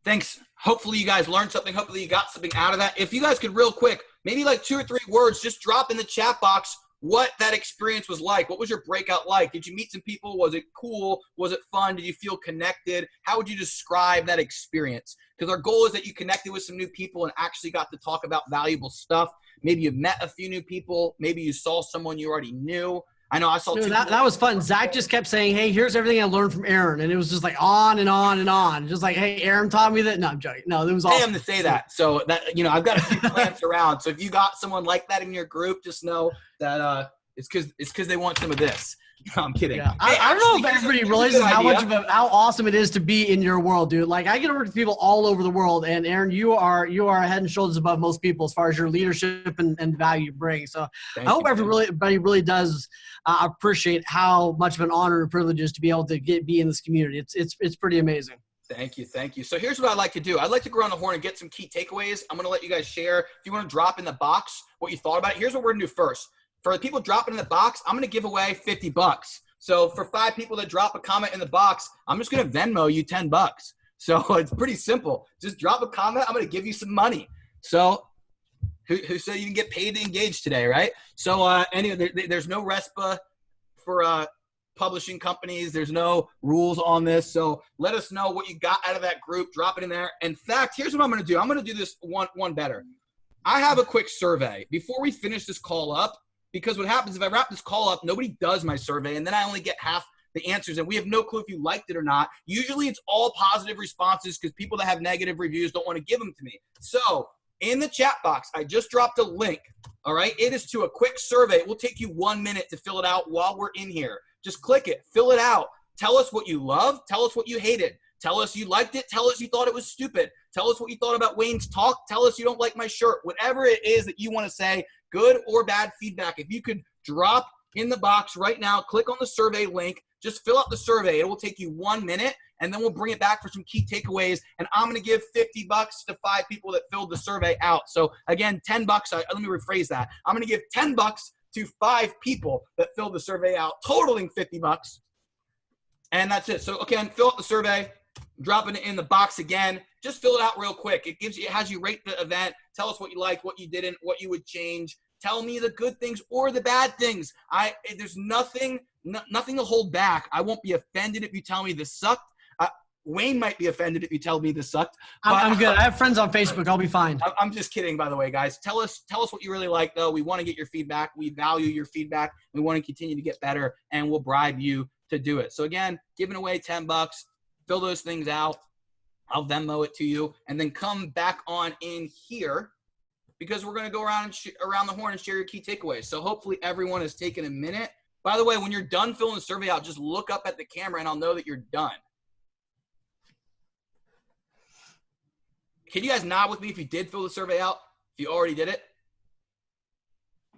Thanks. Hopefully you guys learned something. Hopefully you got something out of that. If you guys could real quick, maybe like 2 or 3 words, just drop in the chat box what that experience was like. What was your breakout like? Did you meet some people? Was it cool? Was it fun? Did you feel connected? How would you describe that experience? Because our goal is that you connected with some new people and actually got to talk about valuable stuff. Maybe you met a few new people. Maybe you saw someone you already knew. I know I saw Dude, that was fun. Zach just kept saying, hey, here's everything I learned from Aaron. And it was just like on and on and on. Just like, hey, Aaron taught me that. No, I'm joking. No, it was awesome. I am to say that. So that, you know, I've got a few plants around. So if you got someone like that in your group, just know that it's because they want some of this. No, I'm kidding. Yeah. Hey, I don't know if everybody realizes how awesome it is to be in your world, dude. Like I get to work with people all over the world, and Aaron, you are head and shoulders above most people as far as your leadership and value you bring. So I hope everybody really does appreciate how much of an honor and privilege it is to be able to be in this community. It's pretty amazing. Thank you. Thank you. So here's what I'd like to do. I'd like to go around the horn and get some key takeaways. I'm going to let you guys share. If you want to drop in the box what you thought about it, here's what we're going to do first. For the people dropping in the box, I'm going to give away $50. So for 5 people that drop a comment in the box, I'm just going to Venmo you $10. So it's pretty simple. Just drop a comment. I'm going to give you some money. So who said you can get paid to engage today, right? So anyway, there's no RESPA for publishing companies. There's no rules on this. So let us know what you got out of that group. Drop it in there. In fact, here's what I'm going to do. I'm going to do this one better. I have a quick survey before we finish this call up. Because what happens if I wrap this call up, nobody does my survey, and then I only get half the answers, and we have no clue if you liked it or not. Usually it's all positive responses because people that have negative reviews don't want to give them to me. So in the chat box, I just dropped a link, all right? It is to a quick survey. It will take you 1 minute to fill it out while we're in here. Just click it. Fill it out. Tell us what you loved. Tell us what you hated. Tell us you liked it. Tell us you thought it was stupid. Tell us what you thought about Wayne's talk. Tell us you don't like my shirt. Whatever it is that you want to say, good or bad feedback. If you could drop in the box right now, click on the survey link, just fill out the survey. It will take you 1 minute, and then we'll bring it back for some key takeaways. And I'm going to give $50 to 5 people that filled the survey out. So again, $10. Let me rephrase that. I'm going to give $10 to 5 people that filled the survey out, totaling $50. And that's it. So again, fill out the survey. Dropping it in the box again. Just fill it out real quick. It has you rate the event. Tell us what you liked, what you didn't, what you would change. Tell me the good things or the bad things. There's nothing to hold back. I won't be offended if you tell me this sucked. Wayne might be offended if you tell me this sucked. I'm good. I have friends on Facebook. I'll be fine. I'm just kidding, by the way, guys. Tell us what you really like, though. We want to get your feedback. We value your feedback. We want to continue to get better, and we'll bribe you to do it. So again, giving away $10. Fill those things out. I'll Venmo it to you, and then come back on in here because we're going to go around around the horn and share your key takeaways. So hopefully everyone has taken a minute. By the way, when you're done filling the survey out, just look up at the camera and I'll know that you're done. Can you guys nod with me if you did fill the survey out? If you already did it?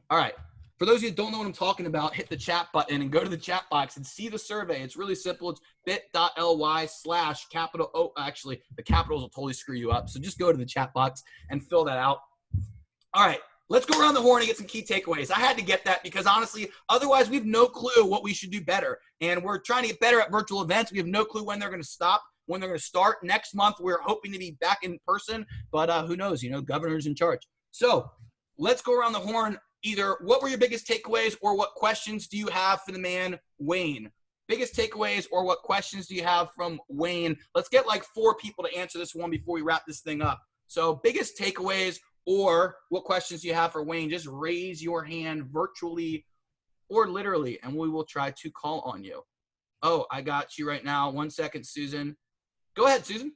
All right. For those of you who don't know what I'm talking about, hit the chat button and go to the chat box and see the survey. It's really simple. It's bit.ly/capital O. Actually, the capitals will totally screw you up. So just go to the chat box and fill that out. All right, let's go around the horn and get some key takeaways. I had to get that because honestly, otherwise we have no clue what we should do better. And we're trying to get better at virtual events. We have no clue when they're going to stop, when they're going to start. Next month, we're hoping to be back in person, but who knows? You know, governor's in charge. So let's go around the horn. Either what were your biggest takeaways or what questions do you have for the man, Wayne? Biggest takeaways or what questions do you have from Wayne? Let's get like 4 people to answer this one before we wrap this thing up. So biggest takeaways or what questions do you have for Wayne? Just raise your hand virtually or literally, and we will try to call on you. Oh, I got you right now. 1 second, Susan. Go ahead, Susan.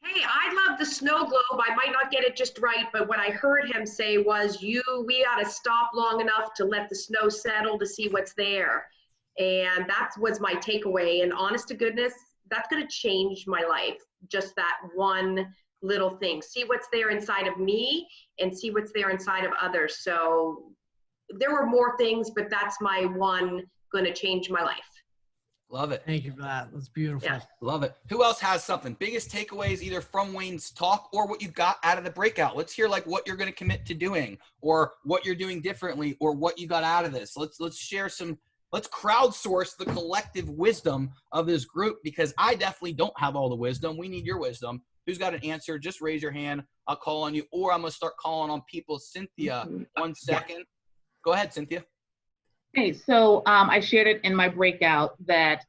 Hey, I love the snow globe. I might not get it just right, but what I heard him say was we ought to stop long enough to let the snow settle to see what's there. And that was my takeaway. And honest to goodness, that's going to change my life. Just that one little thing. See what's there inside of me and see what's there inside of others. So there were more things, but that's my one going to change my life. Love it. Thank you for that. That's beautiful. Yeah. Love it. Who else has something? Biggest takeaways either from Wayne's talk or what you got out of the breakout. Let's hear like what you're going to commit to doing or what you're doing differently or what you got out of this. Let's share some, let's crowdsource the collective wisdom of this group because I definitely don't have all the wisdom. We need your wisdom. Who's got an answer? Just raise your hand. I'll call on you or I'm going to start calling on people. Cynthia, 1 second. Go ahead, Cynthia. Okay, so I shared it in my breakout that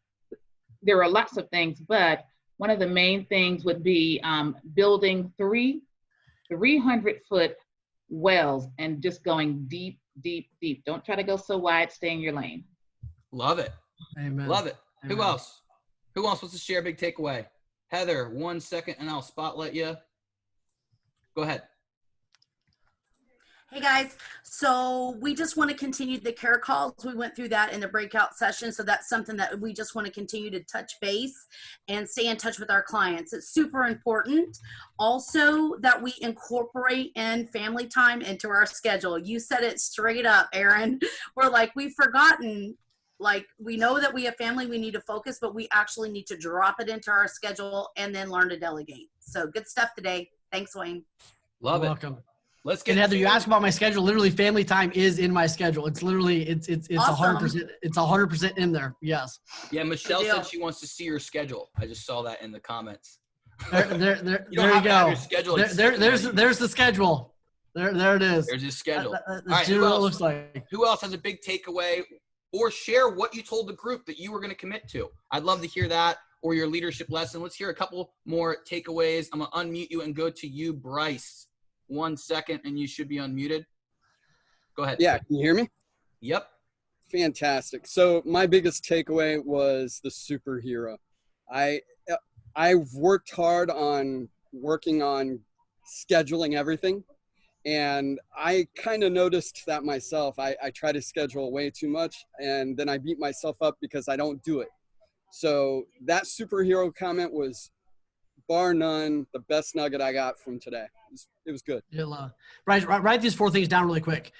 there are lots of things, but one of the main things would be building 300-foot wells and just going deep, deep, deep. Don't try to go so wide, stay in your lane. Love it. Amen. Love it. Amen. Who else? Who else wants to share a big takeaway? Heather, 1 second and I'll spotlight you. Go ahead. Hey guys, so we just want to continue the care calls. We went through that in the breakout session. So that's something that we just want to continue to touch base and stay in touch with our clients. It's super important also that we incorporate in family time into our schedule. You said it straight up, Erin. We're like, we've forgotten, like we know that we have family, we need to focus, but we actually need to drop it into our schedule and then learn to delegate. So good stuff today. Thanks, Wayne. Love it. Welcome. Let's get and Heather, you asked about my schedule. Literally, family time is in my schedule. It's literally it's Awesome. 100%. It's 100% in there. Yes. Yeah, Michelle said she wants to see your schedule. I just saw that in the comments. There You you go. your schedule. There's the schedule. There it is. There's his schedule. That's All right, what it looks like. Who else has a big takeaway or share what you told the group that you were going to commit to? I'd love to hear that or your leadership lesson. Let's hear a couple more takeaways. I'm going to unmute you and go to you, Bryce. 1 second and you should be unmuted. Go ahead. Yeah, can you hear me? Yep. Fantastic. So my biggest takeaway was the superhero. I've worked hard on working on scheduling everything, and I kind of noticed that myself. I try to schedule way too much, and then I beat myself up because I don't do it. So that superhero comment was bar none the best nugget I got from today. It was good. Yeah, write these 4 things down really quick.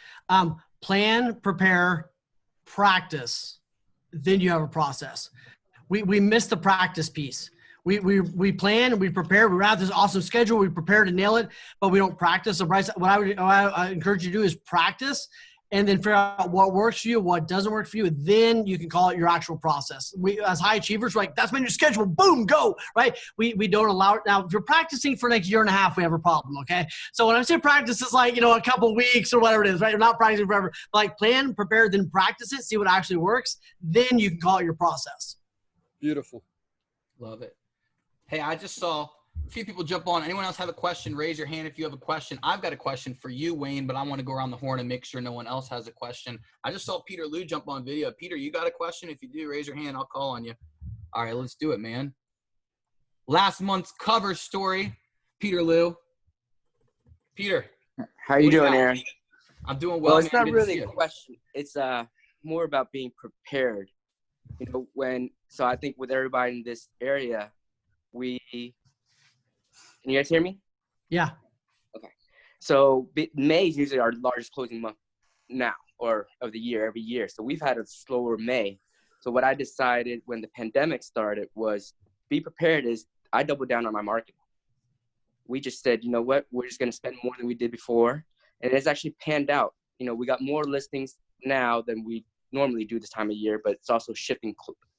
Plan, prepare, practice. Then you have a process. We missed the practice piece. We plan and we prepare. We write this awesome schedule. We prepare to nail it, but we don't practice. So Bryce, what I encourage you to do is practice and then figure out what works for you, what doesn't work for you. Then you can call it your actual process. We, as high achievers, we're like, that's my new schedule. Boom, go, right? We don't allow it. Now, if you're practicing for the next year and a half, we have a problem, okay? So when I say practice, it's like, a couple weeks or whatever it is, right? You're not practicing forever. But like plan, prepare, then practice it, see what actually works. Then you can call it your process. Beautiful. Love it. Hey, I just saw a few people jump on. Anyone else have a question? Raise your hand if you have a question. I've got a question for you, Wayne, but I want to go around the horn and make sure no one else has a question. I just saw Peter Liu jump on video. Peter, you got a question? If you do, raise your hand. I'll call on you. All right, let's do it, man. Last month's cover story, Peter Liu. Peter. How are you doing, Aaron? I'm doing well. Well, it's man. not really a question. It's more about being prepared. So I think with everybody in this area, can you guys hear me? Yeah. Okay. So May is usually our largest closing month now. of the year every year. So we've had a slower May. So what I decided when the pandemic started was be prepared. Is I doubled down on my marketing. We just said, you know what, we're just going to spend more than we did before. And it's actually panned out. You know, we got more listings now than we normally do this time of year, but it's also shifting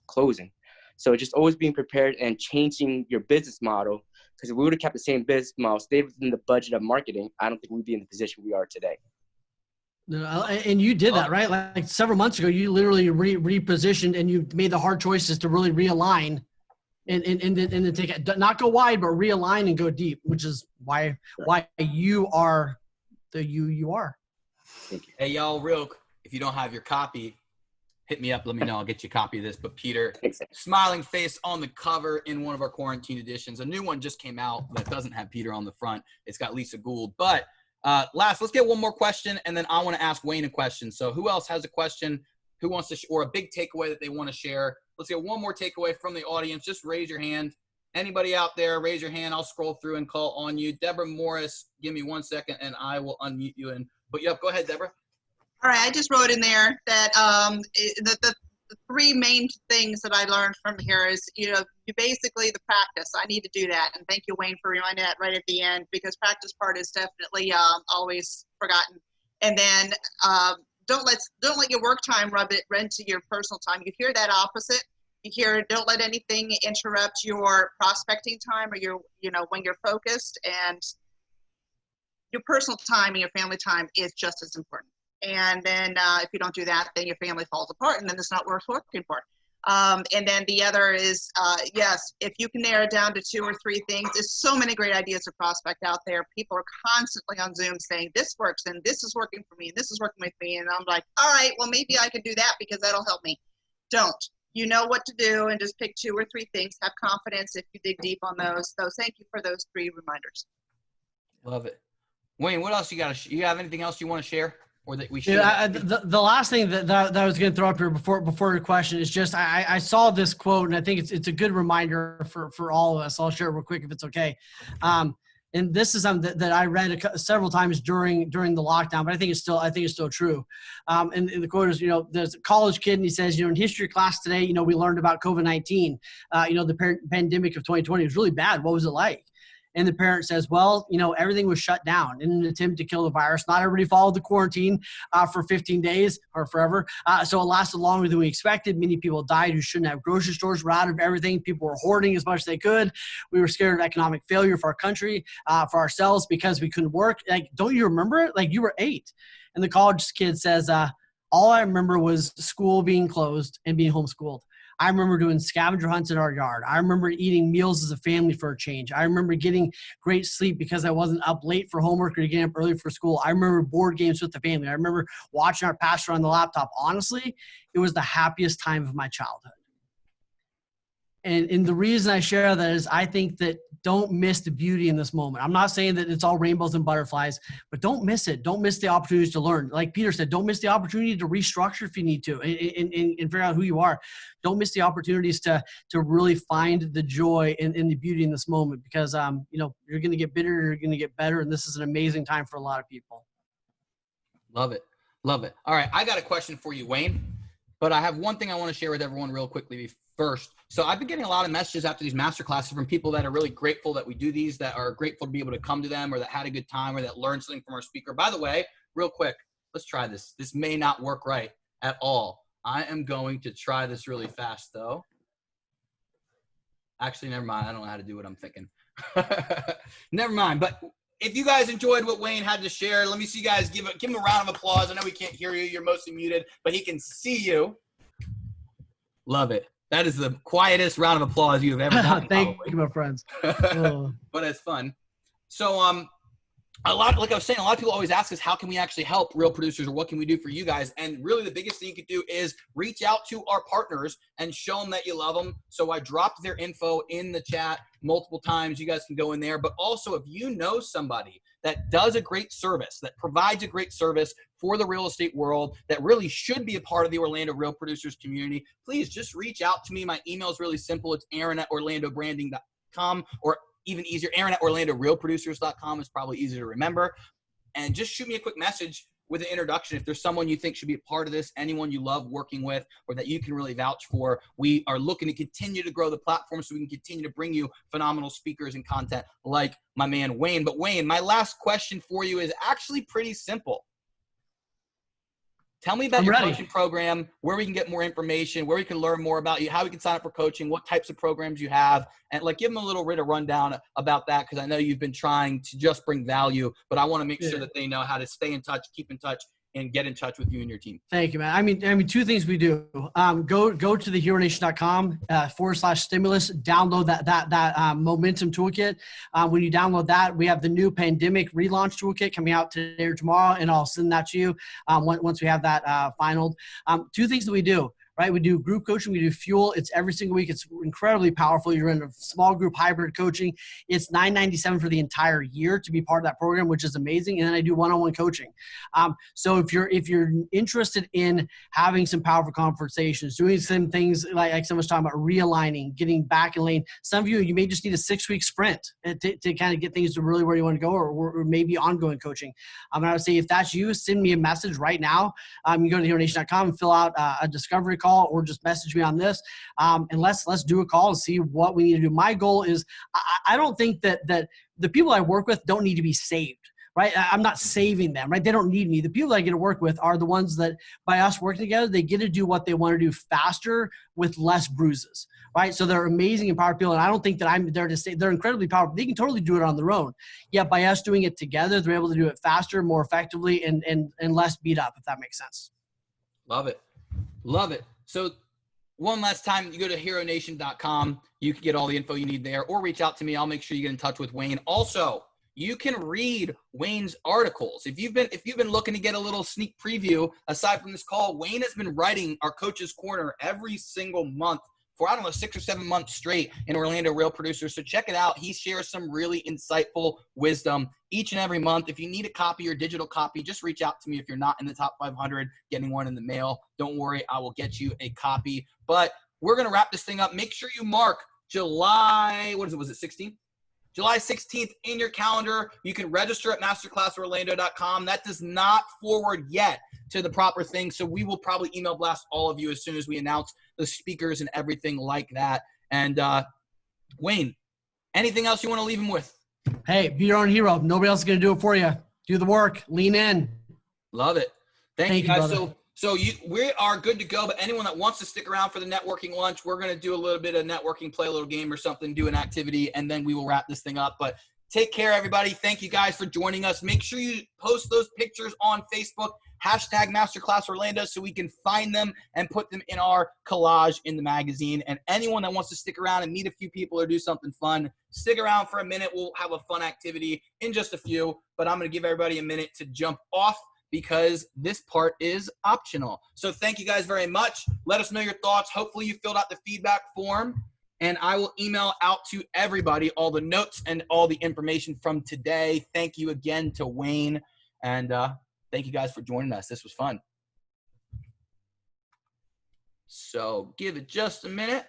closing. So just always being prepared and changing your business model. Because if we would have kept the same business model, stayed within the budget of marketing, I don't think we'd be in the position we are today. And you did that, right? Like several months ago, you literally repositioned and you made the hard choices to really realign and then take it, not go wide, but realign and go deep, which is why you are the you are. Thank you. Hey, y'all, if you don't have your copy, hit me up. Let me know. I'll get you a copy of this. But Peter, smiling face on the cover in one of our quarantine editions. A new one just came out that doesn't have Peter on the front. It's got Lisa Gould. But let's get one more question, and then I want to ask Wayne a question. So who else has a question? Who wants to or a big takeaway that they want to share? Let's get one more takeaway from the audience. Just raise your hand. Anybody out there, raise your hand. I'll scroll through and call on you. Deborah Morris, give me 1 second, and I will unmute you and put you up. Go ahead, Deborah. All right, I just wrote in there that the three main things that I learned from here is, you basically the practice. I need to do that. And thank you, Wayne, for reminding that right at the end, because practice part is definitely always forgotten. And then don't let your work time run into your personal time. You hear that opposite. You hear, don't let anything interrupt your prospecting time or when you're focused, and your personal time and your family time is just as important. And then if you don't do that, then your family falls apart, and then it's not worth working for. And then the other is, yes, if you can narrow it down to 2 or 3 things, there's so many great ideas to prospect out there. People are constantly on Zoom saying, this works, and this is working for me, and this is working with me. And I'm like, all right, well, maybe I can do that because that'll help me. Don't. You know what to do, and just pick 2 or 3 things. Have confidence if you dig deep on those. So thank you for those 3 reminders. Love it. Wayne, what else you got? You have anything else you want to share? Or that we should. The last thing that I was going to throw up here before your question is just I saw this quote, and I think it's a good reminder for all of us. I'll share it real quick if it's okay. And this is something that I read several times during the lockdown, but I think it's still true. And the quote is, there's a college kid, and he says, in history class today, we learned about COVID-19. The pandemic of 2020 was really bad. What was it like? And the parent says, well, everything was shut down in an attempt to kill the virus. Not everybody followed the quarantine for 15 days or forever. So it lasted longer than we expected. Many people died who shouldn't have. Grocery stores were out of everything. People were hoarding as much as they could. We were scared of economic failure for our country, for ourselves, because we couldn't work. Like, don't you remember it? Like, you were 8. And the college kid says, all I remember was school being closed and being homeschooled. I remember doing scavenger hunts in our yard. I remember eating meals as a family for a change. I remember getting great sleep because I wasn't up late for homework or getting up early for school. I remember board games with the family. I remember watching our pastor on the laptop. Honestly, it was the happiest time of my childhood. And the reason I share that is I think that don't miss the beauty in this moment. I'm not saying that it's all rainbows and butterflies, but don't miss it. Don't miss the opportunities to learn. Like Peter said, don't miss the opportunity to restructure if you need to and figure out who you are. Don't miss the opportunities to really find the joy and the beauty in this moment, because you're going to get bitter, you're going to get better, and this is an amazing time for a lot of people. Love it. Love it. All right, I got a question for you, Wayne, but I have one thing I want to share with everyone real quickly first. So I've been getting a lot of messages after these masterclasses from people that are really grateful that we do these, that are grateful to be able to come to them, or that had a good time, or that learned something from our speaker. By the way, real quick, let's try this. This may not work right at all. I am going to try this really fast though. Actually, never mind. I don't know how to do what I'm thinking. Never mind. But if you guys enjoyed what Wayne had to share, let me see you guys give him a round of applause. I know we can't hear you. You're mostly muted, but he can see you. Love it. That is the quietest round of applause you have ever done. Thank you, my friends. But it's fun. So like I was saying, a lot of people always ask us, how can we actually help real producers, or what can we do for you guys? And really the biggest thing you could do is reach out to our partners and show them that you love them. So I dropped their info in the chat multiple times. You guys can go in there. But also, if you know somebody that does a great service, that provides a great service for the real estate world, that really should be a part of the Orlando Real Producers community, please just reach out to me. My email is really simple. It's aaron@orlandobranding.com, or even easier, aaron@orlandorealproducers.com is probably easier to remember. And just shoot me a quick message with an introduction. If there's someone you think should be a part of this, anyone you love working with or that you can really vouch for, we are looking to continue to grow the platform so we can continue to bring you phenomenal speakers and content like my man Wayne. But Wayne, my last question for you is actually pretty simple. Tell me about your coaching program, where we can get more information, where we can learn more about you, how we can sign up for coaching, what types of programs you have, and like give them a little bit of rundown about that, because I know you've been trying to just bring value, but I want to make sure that they know how to stay in touch, keep in touch, and get in touch with you and your team. Thank you, man. I mean, two things we do. Go to theheronation.com /stimulus, download that momentum toolkit. When you download that, we have the new pandemic relaunch toolkit coming out today or tomorrow, and I'll send that to you once we have that finalized. Two things that we do. Right, we do group coaching, we do fuel. It's every single week. It's incredibly powerful. You're in a small group hybrid coaching. It's $997 for the entire year to be part of that program, which is amazing. And then I do one-on-one coaching. So if you're interested in having some powerful conversations, doing some things like someone's talking about realigning, getting back in lane. Some of you may just need a 6-week sprint to kind of get things to really where you want to go, or maybe ongoing coaching. And I would say if that's you, send me a message right now. You go to theheronation.com and fill out a discovery call, or just message me on this, and let's do a call and see what we need to do. My goal is I don't think that the people I work with don't need to be saved. Right? I'm not saving them, right? They don't need me. The people I get to work with are the ones that by us working together, they get to do what they want to do faster with less bruises, right? So they're amazing and powerful people. And I don't think that I'm there to say they're incredibly powerful. They can totally do it on their own. Yet by us doing it together, they're able to do it faster, more effectively, and less beat up, if that makes sense. Love it. Love it. So one last time, you go to heronation.com. You can get all the info you need there, or reach out to me. I'll make sure you get in touch with Wayne. Also, you can read Wayne's articles. If you've been looking to get a little sneak preview, aside from this call, Wayne has been writing our Coach's Corner every single month for, I don't know, 6 or 7 months straight in Orlando Real Producers. So check it out. He shares some really insightful wisdom each and every month. If you need a copy or digital copy, just reach out to me. If you're not in the top 500, getting one in the mail, don't worry, I will get you a copy. But we're going to wrap this thing up. Make sure you mark July, was it 16th? July 16th in your calendar. You can register at masterclassorlando.com. That does not forward yet to the proper thing, so we will probably email blast all of you as soon as we announce the speakers and everything like that. And Wayne, anything else you want to leave him with? Hey, be your own hero. Nobody else is going to do it for you. Do the work. Lean in. Love it. Thank you guys. Brother. So we are good to go, but anyone that wants to stick around for the networking lunch, we're going to do a little bit of networking, play a little game or something, do an activity, and then we will wrap this thing up. But take care, everybody. Thank you guys for joining us. Make sure you post those pictures on Facebook, #Masterclass Orlando, so we can find them and put them in our collage in the magazine. And anyone that wants to stick around and meet a few people or do something fun, stick around for a minute. We'll have a fun activity in just a few, but I'm going to give everybody a minute to jump off, because this part is optional. So thank you guys very much. Let us know your thoughts. Hopefully you filled out the feedback form, and I will email out to everybody all the notes and all the information from today. Thank you again to Wayne, and thank you guys for joining us. This was fun. So give it just a minute.